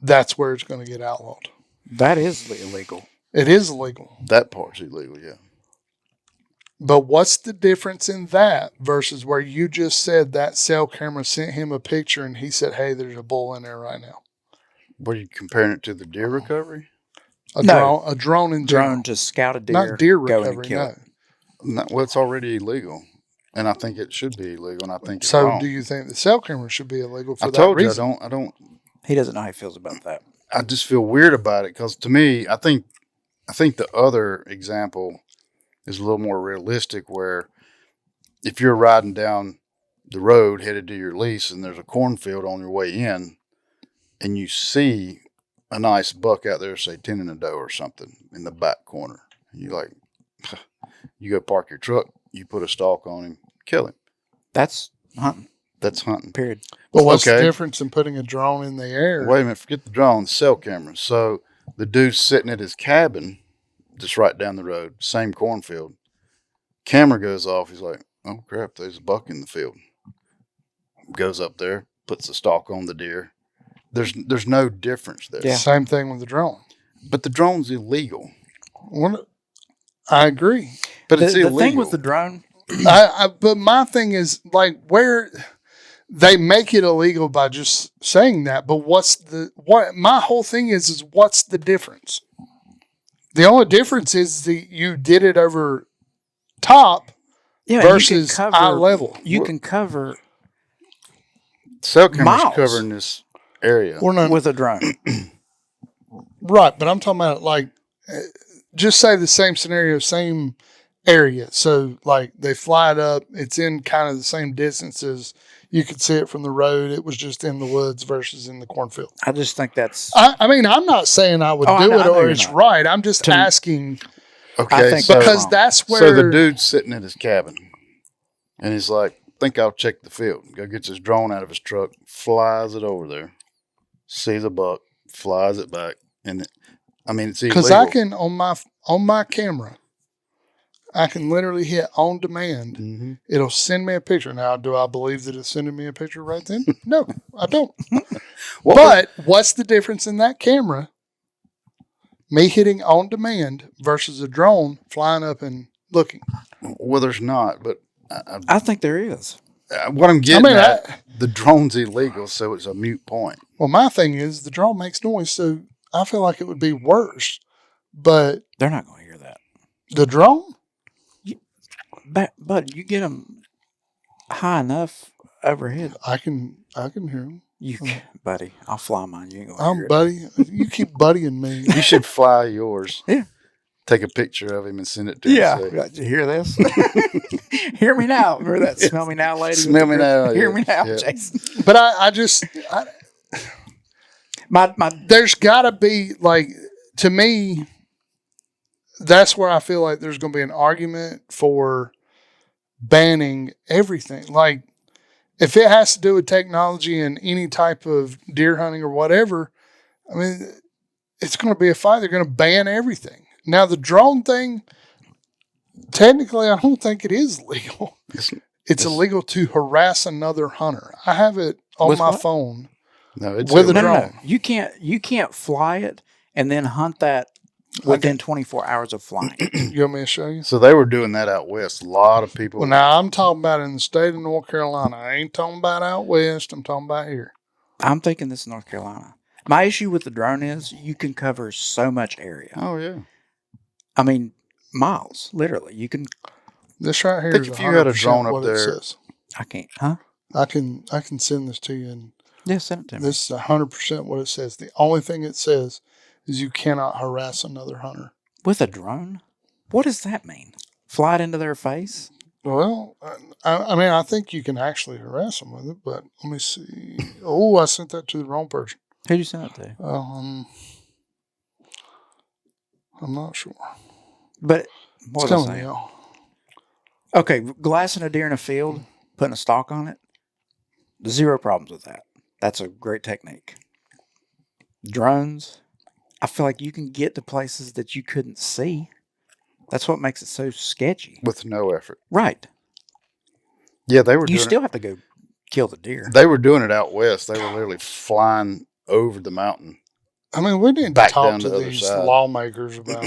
That's where it's going to get outlawed.
That is illegal.
It is illegal.
That part's illegal, yeah.
But what's the difference in that versus where you just said that cell camera sent him a picture and he said, "Hey, there's a bull in there right now"?
What are you comparing it to the deer recovery?
A drone in general.
Drone to scout a deer.
Not deer
go
recovery,
and kill it.
No, well, it's already illegal. And I think it should be illegal, and I think it's
so.
wrong.
Do you think the cell camera should be illegal for
I
that
told
reason?
you, I don't.
He doesn't know how he feels about that.
I just feel weird about it because to me, I think the other example is a little more realistic. Where if you're riding down the road headed to your lease, and there's a cornfield on your way in, and you see a nice buck out there, say tending a doe or something in the back corner, and you go park your truck, you put a stalk on him, kill him.
That's hunting.
That's hunting.
Period.
But what's the
Okay.
difference in putting a drone in the air?
Wait a minute, forget the drone, cell camera. So the dude's sitting at his cabin, just right down the road, same cornfield. Camera goes off. He's like, "Oh crap, there's a buck in the field." Goes up there, puts the stalk on the deer. There's no difference there.
Yeah.
Same thing with the drone.
But the drone's illegal.
I agree.
But it's
the
illegal.
thing with the drone,
But my thing is like where they make it illegal by just saying that. But what my whole thing is what's the difference? The only difference is you did it over top
yeah,
versus eye level.
You can cover
cell cameras
miles.
covering this area.
We're not
with a drone.
right, but I'm talking about like just say the same scenario, same area. So like they fly it up, it's in kind of the same distances. You could see it from the road. It was just in the woods versus in the cornfield.
I just think that's.
I mean, I'm not saying I would do
I
it
know
or
you're
it's
not.
right. I'm just asking
Okay,
I think
so,
because
wrong.
that's where.
so the dude's sitting at his cabin, and he's like, "Think I'll check the field." Go gets his drone out of his truck, flies it over there, sees a buck, flies it back, and it's illegal.
because I can on my camera, I can literally hit on demand.
Mm-hmm.
It'll send me a picture. Now, do I believe that it's sending me a picture right then? No, I don't. But what's the difference in that camera? Me hitting on demand versus a drone flying up and looking.
Well, there's not, but
I think there is.
what I'm getting
I mean,
at, the drone's illegal, so it's a moot point.
Well, my thing is the drone makes noise, so I feel like it would be worse. But
They're not going to hear that.
the drone,
But you get them high enough overhead.
I can hear them.
Buddy, I'll fly mine. You ain't going to hear it.
Buddy. You keep buddying me.
You should fly yours.
Yeah.
Take a picture of him and send it to him.
Yeah.
Say,
Did you hear this? Hear me now. Remember that smell me now lady?
Smell me now.
Hear
Yeah.
me now,
Yeah.
Jason.
But I just
My
there's got to be like to me. That's where I feel like there's going to be an argument for banning everything. Like if it has to do with technology and any type of deer hunting or whatever, I mean, it's going to be a fight. They're going to ban everything. Now the drone thing, technically, I don't think it is legal. It's illegal to harass another hunter. I have it on
With
my
what?
phone.
No, it's
With a
illegal.
drone.
You can't fly it and then hunt that within 24 hours of flying.
You want me to show you?
So they were doing that out west. A lot of people.
Well, now I'm talking about in the state of North Carolina. I ain't talking about out west. I'm talking about here.
I'm thinking this is North Carolina. My issue with the drone is you can cover so much area.
Oh yeah.
I mean, miles, literally. You can.
This right here
Think
is
if you had a
100%
drone up
what it
there-
says.
I can't. Huh?
I can send this to you, and
Yeah, send it to me.
this is 100% what it says. The only thing it says is you cannot harass another hunter.
With a drone? What does that mean? Fly it into their face?
Well, I mean, I think you can actually harass them with it, but let me see. Oh, I sent that to the wrong person.
Who'd you send it to?
I'm not sure.
But
It's
what was I
coming
saying?
out.
Okay, glassing a deer in a field, putting a stalk on it, zero problems with that. That's a great technique. Drones, I feel like you can get to places that you couldn't see. That's what makes it so sketchy.
With no effort.
Right.
Yeah, they were.
You
doing
still have to go kill the deer.
They were doing it out west. They were literally flying over the mountain.
I mean, we need to
Back
talk
down
to
the other
these
side.
lawmakers about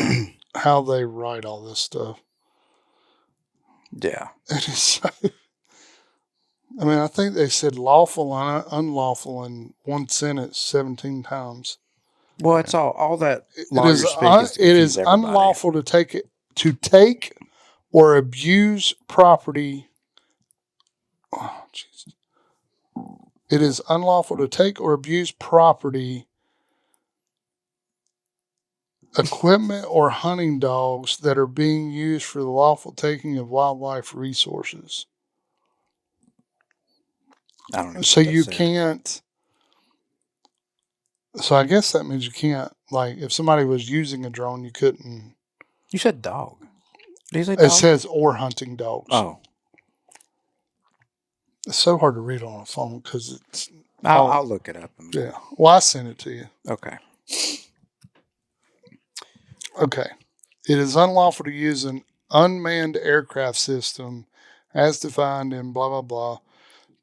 how they write all this stuff.
Yeah.
It is so. I mean, I think they said lawful and unlawful in one sentence 17 times.
Well, it's all that
It
lawyer
is,
speak to
it is
confuse everybody.
unlawful to take or abuse property. Oh, Jesus. It is unlawful to take or abuse property, equipment, or hunting dogs that are being used for the lawful taking of wildlife resources.
I don't know.
So
what that
you
said.
can't. So I guess that means you can't. Like, if somebody was using a drone, you couldn't.
You said dog. Did you say dog?
It says or hunting dogs.
Oh.
It's so hard to read on a phone because it's.
I'll look it up.
Yeah. Well, I sent it to you.
Okay.
Okay. It is unlawful to use an unmanned aircraft system as defined in blah, blah, blah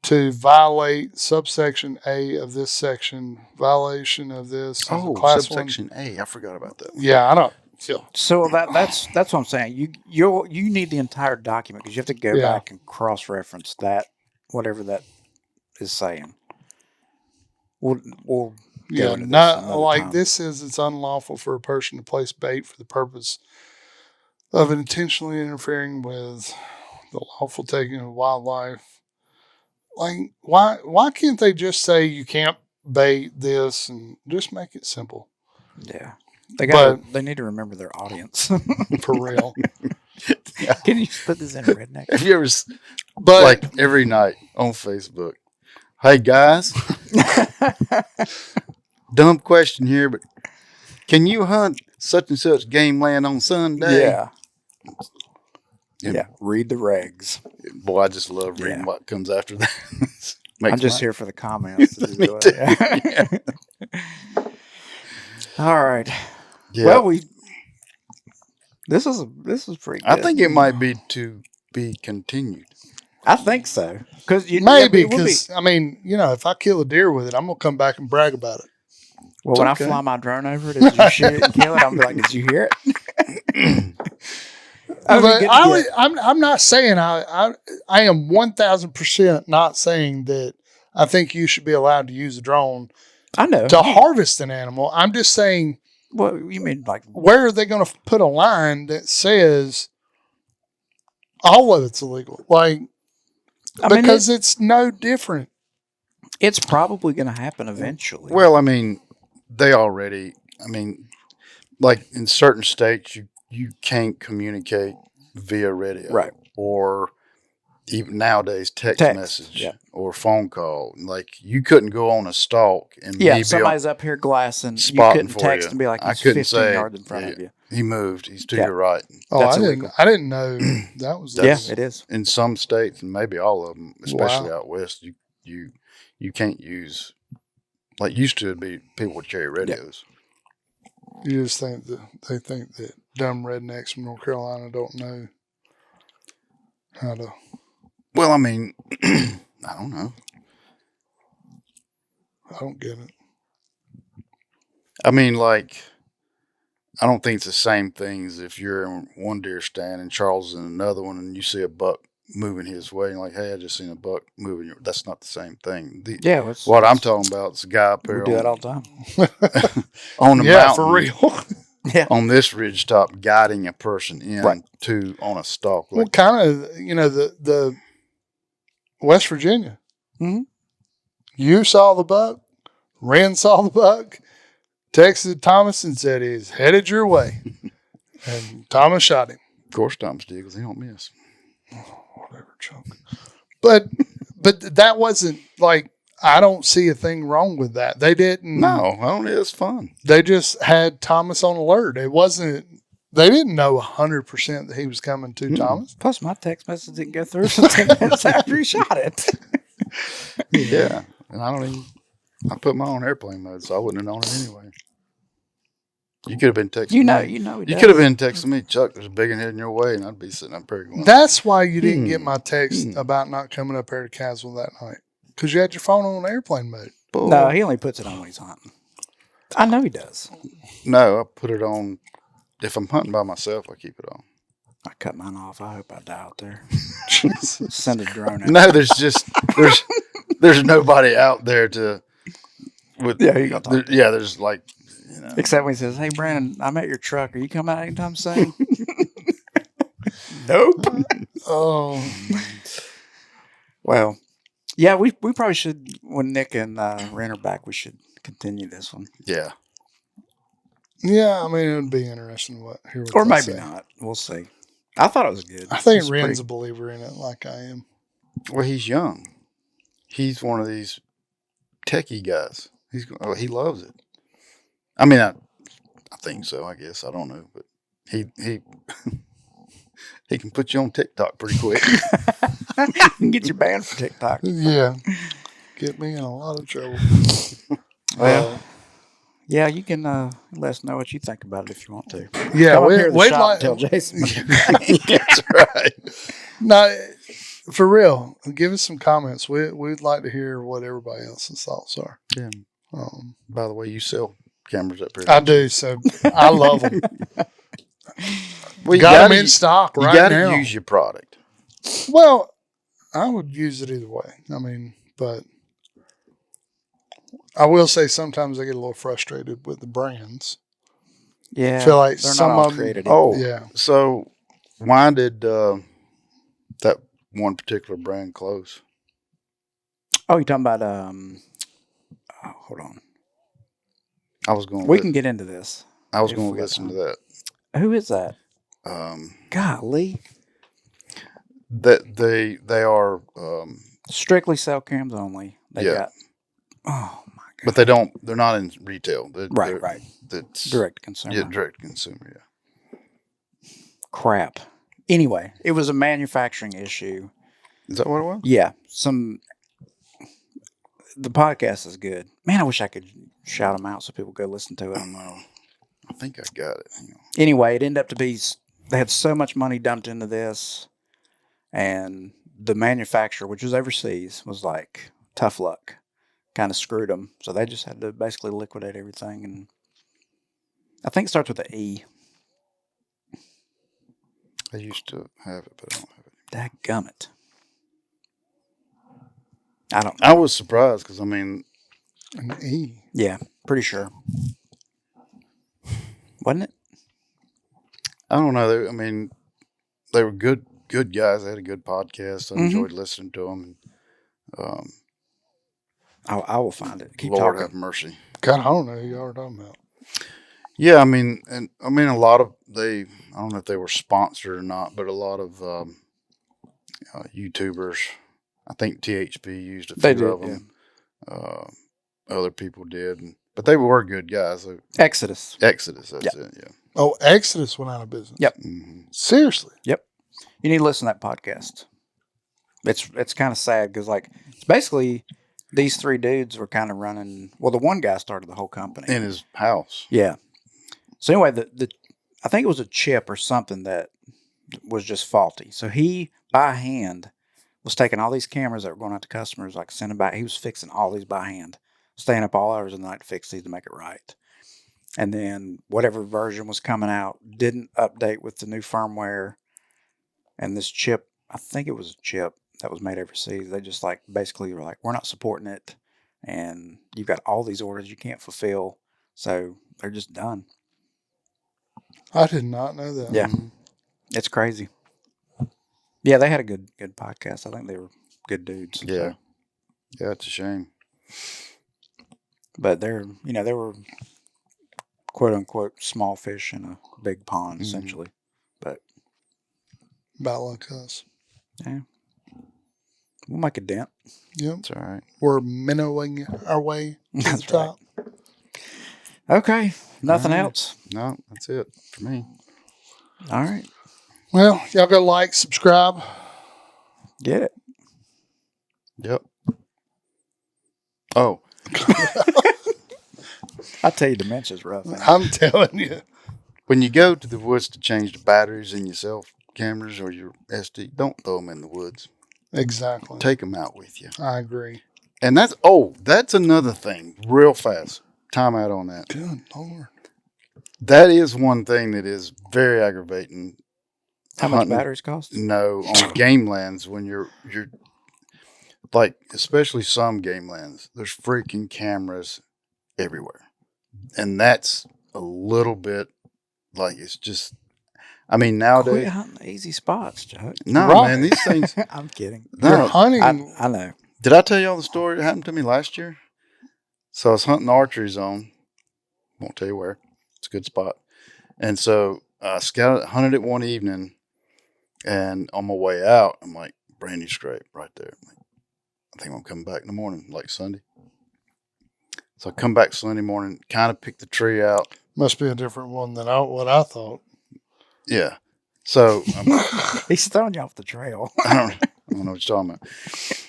to violate subsection A of this section. Violation of this. Class
subsection A. I forgot about that.
Yeah, I don't. Yeah.
So that's what I'm saying. You need the entire document because you have to go back and cross-reference that, whatever that is saying. We'll go into
not
this
like
time.
this says it's unlawful for a person to place bait for the purpose of intentionally interfering with the lawful taking of wildlife. Like, why can't they just say you can't bait this and just make it simple?
Yeah, they need to remember their audience
For real.
Can you put this in redneck?
Have you ever, like every night on Facebook? Hey guys, dumb question here, but can you hunt such and such game land on Sunday?
Yeah. Yeah. Read the regs.
Boy, I just love reading what comes after that.
I'm just here for the comments. Me too. Yeah. All right.
Yeah.
Well, this is pretty good.
I think it might be to be continued.
I think so.
Maybe because I mean, if I kill a deer with it, I'm gonna come back and brag about it.
Well, when I fly my drone over it, did you shoot it and kill it? I'm gonna be like, did you hear it?
I'm not saying I am 1,000% not saying that I think you should be allowed to use a drone.
I know
to harvest an animal. I'm just saying.
What you mean, like
where are they going to put a line that says all of it's illegal? Like, because it's no different.
It's probably going to happen eventually.
Well, I mean, like in certain states, you can't communicate via radio,
right?
Or even nowadays, text message or phone call. Like you couldn't go on a stalk and
somebody's up here glassing, you couldn't text and be like, he's 15 yards in front of you.
He moved. He's to your right.
Oh, I didn't know that was.
It is
in some states and maybe all of them, especially out west. You can't use, like used to be people would carry radios.
You just think that they think that dumb rednecks from North Carolina don't know how to.
Well, I mean, I don't know.
I don't get it.
I mean, like, I don't think it's the same thing as if you're in one deer stand and Charles is in another one and you see a buck moving his way and like, hey, I just seen a buck moving. That's not the same thing. What I'm talking about is a guy up here.
We do that all the
time. On the mountain.
For real.
On this ridge top, guiding a person in on a stalk.
Well, kind of, the West Virginia.
Mm-hmm.
You saw the buck. Wren saw the buck. Texted Thomas and said he's headed your way. And Thomas shot him.
Of course, Thomas did because he don't miss.
Whatever, chunk. But that wasn't like, I don't see a thing wrong with that. They didn't.
No, I don't. It's fun.
They just had Thomas on alert. It wasn't. They didn't know 100% that he was coming to Thomas.
Plus, my text message didn't go through for 10 minutes after he shot it.
Yeah, and I put my own airplane mode, so I wouldn't have known it anyway. You could have been texting me. You could have been texting me, Chuck, there's a big one heading your way, and I'd be sitting up here going.
That's why you didn't get my text about not coming up here to Caswell that night. Because you had your phone on airplane mode.
No, he only puts it on when he's hunting. I know he does.
No, I put it on. If I'm hunting by myself, I keep it on.
I cut mine off. I hope I die out there. Send a drone out.
No, there's nobody out there to. There's like.
Except when he says, "Hey, Brandon, I'm at your truck. Are you coming out anytime soon?" Nope.
Oh.
Well, yeah, we probably should. When Nick and Ren are back, we should continue this one.
Yeah.
Yeah, I mean, it would be interesting to hear what
or maybe
say.
Not. We'll see. I thought it was good.
I think Ren's a believer in it, like I am.
Well, he's young. He's one of these techie guys. He loves it. I mean, I think so. I guess I don't know, but he He can put you on TikTok pretty quick.
You can get you banned for TikTok.
Yeah. Get me in a lot of trouble.
Well, yeah, you can let us know what you think about it if you want to.
Yeah,
Come up here to the
we'd
shop
like.
and tell Jason.
That's right.
No, for real. Give us some comments. We'd like to hear what everybody else's thoughts are.
Yeah. By the way, you sell cameras up here.
I do, so I love them.
Well, you
Got them
gotta-
in stock
You
right
got to
now.
use your product.
Well, I would use it either way. I mean, but I will say sometimes I get a little frustrated with the brands.
Yeah,
I feel like
they're
some
not all
of them.
created
Oh,
Yeah.
So why did that one particular brand close?
Oh, you're talking about hold on.
I was going.
We can get into this.
I was
if
going
we
to
got
listen to
time.
that.
Who is that?
Um,
Golly.
that they are,
Strictly sell cams only. They
Yeah.
got. Oh my god.
but they don't. They're not in retail.
Right, right.
That's
Direct to consumer.
Yeah, direct to consumer. Yeah.
Crap. Anyway, it was a manufacturing issue.
Is that what it was?
Yeah. The podcast is good. Man, I wish I could shout them out so people go listen to it.
I think I got it. Hang on.
Anyway, it ended up to be, they had so much money dumped into this, and the manufacturer, which was overseas, was like, tough luck. Kind of screwed them. So they just had to basically liquidate everything. And I think it starts with an E.
I used to have it, but I don't have it.
Dadgummit. I don't know.
I was surprised because, I mean,
An E.
Yeah, pretty sure. Wasn't it?
I don't know. They were good guys. They had a good podcast. I enjoyed listening to them. And,
I will find it. Keep
Lord
talking.
have mercy.
God, I don't know who you are talking about.
Yeah, I mean, a lot of I don't know if they were sponsored or not, but a lot of YouTubers, I think THP used a few
They did,
of them. Other people did, but they were good guys.
Exodus.
Exodus, that's it. Yeah.
Oh, Exodus went out of business.
Yep.
Mm-hmm.
Seriously.
Yep. You need to listen to that podcast. It's kind of sad because it's basically these three dudes were kind of running. Well, the one guy started the whole company
In his house.
Yeah. So anyway, I think it was a chip or something that was just faulty. So he by hand was taking all these cameras that were going out to customers, sending back. He was fixing all these by hand, staying up all hours of the night to fix these to make it right. And then whatever version was coming out didn't update with the new firmware. And this chip, I think it was a chip that was made overseas. They just basically were we're not supporting it. And you've got all these orders you can't fulfill. So they're just done.
I did not know that.
Yeah. It's crazy. Yeah, they had a good podcast. I think they were good dudes.
Yeah.
So.
Yeah, it's a shame.
But they were quote unquote small fish in a big pond, essentially. But
About like us.
yeah. We'll make a dent.
Yep.
That's all right.
We're minnowing our way to
That's
the top.
Okay. Nothing
All right.
else.
No, that's it for me.
All right.
Well, y'all go like, subscribe.
Get it.
Yep. Oh,
I tell you, dementia's rough. Man.
I'm telling you.
when you go to the woods to change the batteries in your cell cameras or your SD, don't throw them in the woods.
Exactly.
Take them out with you.
I agree.
And that's another thing, real fast. Time out on that.
Good Lord.
That is one thing that is very aggravating.
How much
hunting-
batteries cost?
No, on game lands when you're especially some game lands, there's freaking cameras everywhere. And that's a little bit it's just,
Quit
nowadays,
hunting the easy spots, Chuck.
no,
Right.
man, these things,
I'm kidding.
You're
no.
hunting.
I know.
Did I tell y'all the story that happened to me last year? So I was hunting the archery zone. Won't tell you where. It's a good spot. And so I hunted it one evening, and on my way out, I'm like, brand new scrape right there. I'm like, I think I'm coming back in the morning, like Sunday. So I come back Sunday morning, kind of pick the tree out.
Must be a different one than what I thought.
Yeah. So
He's throwing you off the trail.
I don't know what you're talking about.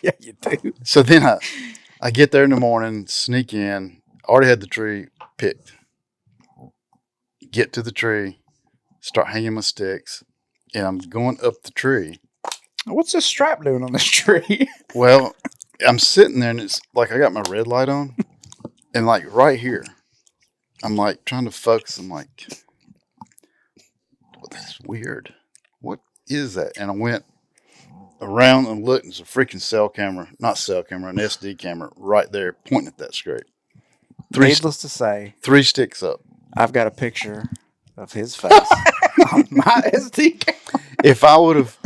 Yeah, you do.
So then I get there in the morning, sneak in, already had the tree picked. Get to the tree, start hanging my sticks, and I'm going up the tree.
What's this strap doing on this tree?
Well, I'm sitting there, and it's like I got my red light on, and like right here, I'm like trying to focus. I'm like, well, that's weird. What is that? And I went around and looked, and it's a freaking an SD camera right there pointing at that scrape.
Needless to say,
3 sticks up.
I've got a picture of his face on my SD camera.
If I would have,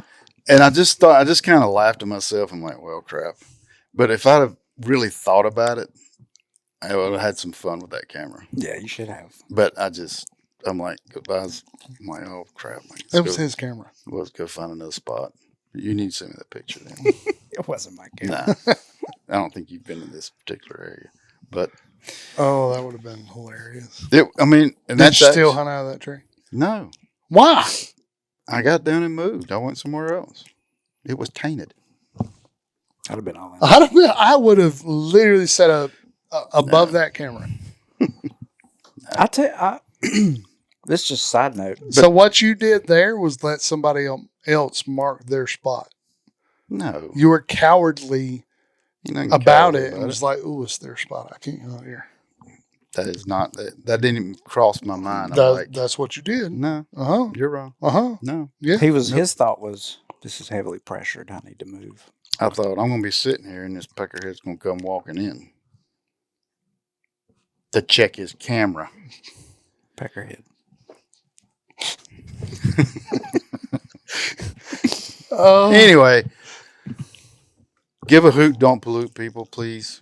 and I just kind of laughed to myself. I'm like, well, crap. But if I'd have really thought about it, I would have had some fun with that camera.
Yeah, you should have.
But I'm like, goodbyes. I'm like, oh, crap.
It was his camera.
Let's go find another spot. You need to send me that picture then.
It wasn't my camera.
Nah, I don't think you've been in this particular area. But
Oh, that would have been hilarious.
and
Did
that's
you still hunt out of that tree?
No.
Why?
I got down and moved. I went somewhere else. It was tainted.
I'd have been all in.
I would have literally set up above that camera.
I tell you, this is just a side note.
So what you did there was let somebody else mark their spot.
No.
You were cowardly about it. It
About
was like, ooh, it's their spot. I can't go here.
That is not that. That didn't even cross my mind. I'm like,
That's what you did.
no,
Uh-huh.
you're wrong.
Uh-huh.
No,
Yeah.
His thought was, this is heavily pressured. I need to move.
I thought I'm gonna be sitting here and this peckerhead's gonna come walking in to check his camera.
Peckerhead.
Anyway, give a hoot, don't pollute, people, please.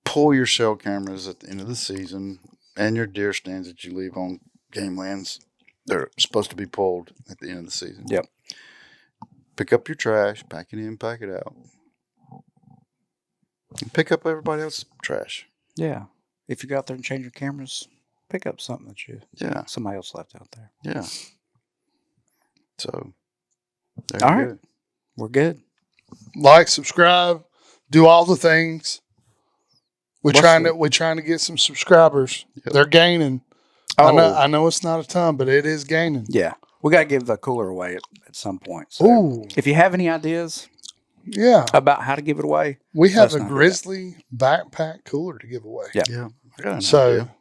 Pull your cell cameras at the end of the season and your deer stands that you leave on game lands. They're supposed to be pulled at the end of the season.
Yep.
Pick up your trash, pack it in, pack it out. And pick up everybody else's trash.
Yeah. If you go out there and change your cameras, pick up something that somebody else left out there.
Yeah. So, there
All
you
right. We're good.
Like, subscribe, do all the things. We're
What's
trying to get some subscribers.
Yep.
They're gaining.
Oh,
I know it's not a ton, but it is gaining.
yeah. We got to give the cooler away at some point. So
Ooh,
if you have any ideas
yeah.
about how to give it away,
We have
let's
a
not do
Grizzly backpack cooler to give away.
Yeah.
Yeah. I got an
So
idea.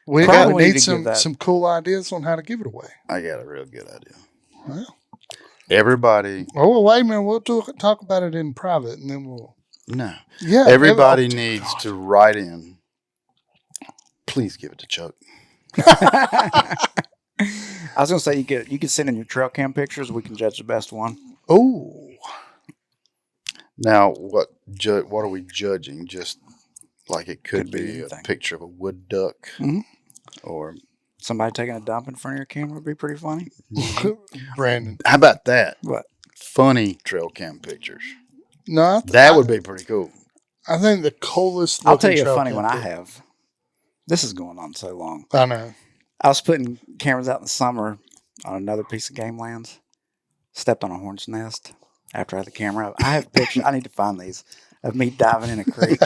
we
Probably need
need
to give that-
some cool ideas on how to give it away.
I got a real good idea.
Well,
Everybody,
wait a minute. We'll talk about it in private, and then we'll.
no.
Yeah.
Everybody needs to write in. Please give it to Chuck.
I was going to say you could send in your trail cam pictures. We can judge the best one.
Oh,
Now, what are we judging? Just like it could
Could be
be a
anything.
picture of a wood duck,
Mhm.
or
Somebody taking a dump in front of your camera would be pretty funny.
Brandon.
how about that?
What?
Funny trail cam pictures.
No,
That would be pretty cool.
I think the coolest.
I'll tell
looking
you a
trail
funny
cam
one I
pic-
have. This is going on so long.
I know.
I was putting cameras out in the summer on another piece of game lands. Stepped on a hornet's nest after I had the camera up. I have pictures. I need to find these of me diving in a creek.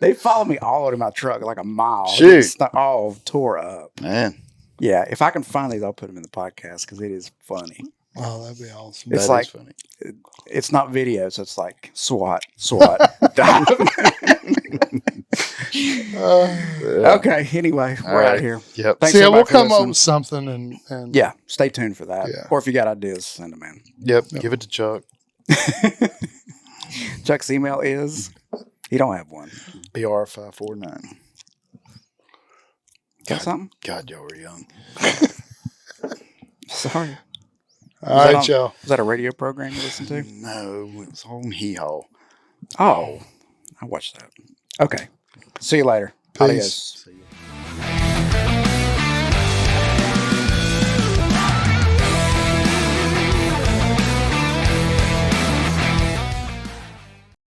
They followed me all over my truck like a mile.
Shoot.
It's all tore up.
Man,
Yeah, if I can find these, I'll put them in the podcast because it is funny.
Oh, that'd be awesome.
It's
that is
like-
funny.
It's not video, so it's like SWAT, dive. Okay, anyway,
All
we're out
right.
of here.
Yep.
Thanks
So yeah,
everybody
we'll
for
come up
listening.
with something and
Yeah, stay tuned for that.
Yeah.
Or if you got ideas, send them in.
Yep. Give it to Chuck.
Chuck's email is, he don't have one.
BR549.
Got something?
God, y'all were young.
Sorry.
All right, y'all.
Was that a radio program you listened to?
No, it was on Hee Haw.
Oh, I watched that. Okay. See you later.
Peace.
Adios.
See ya.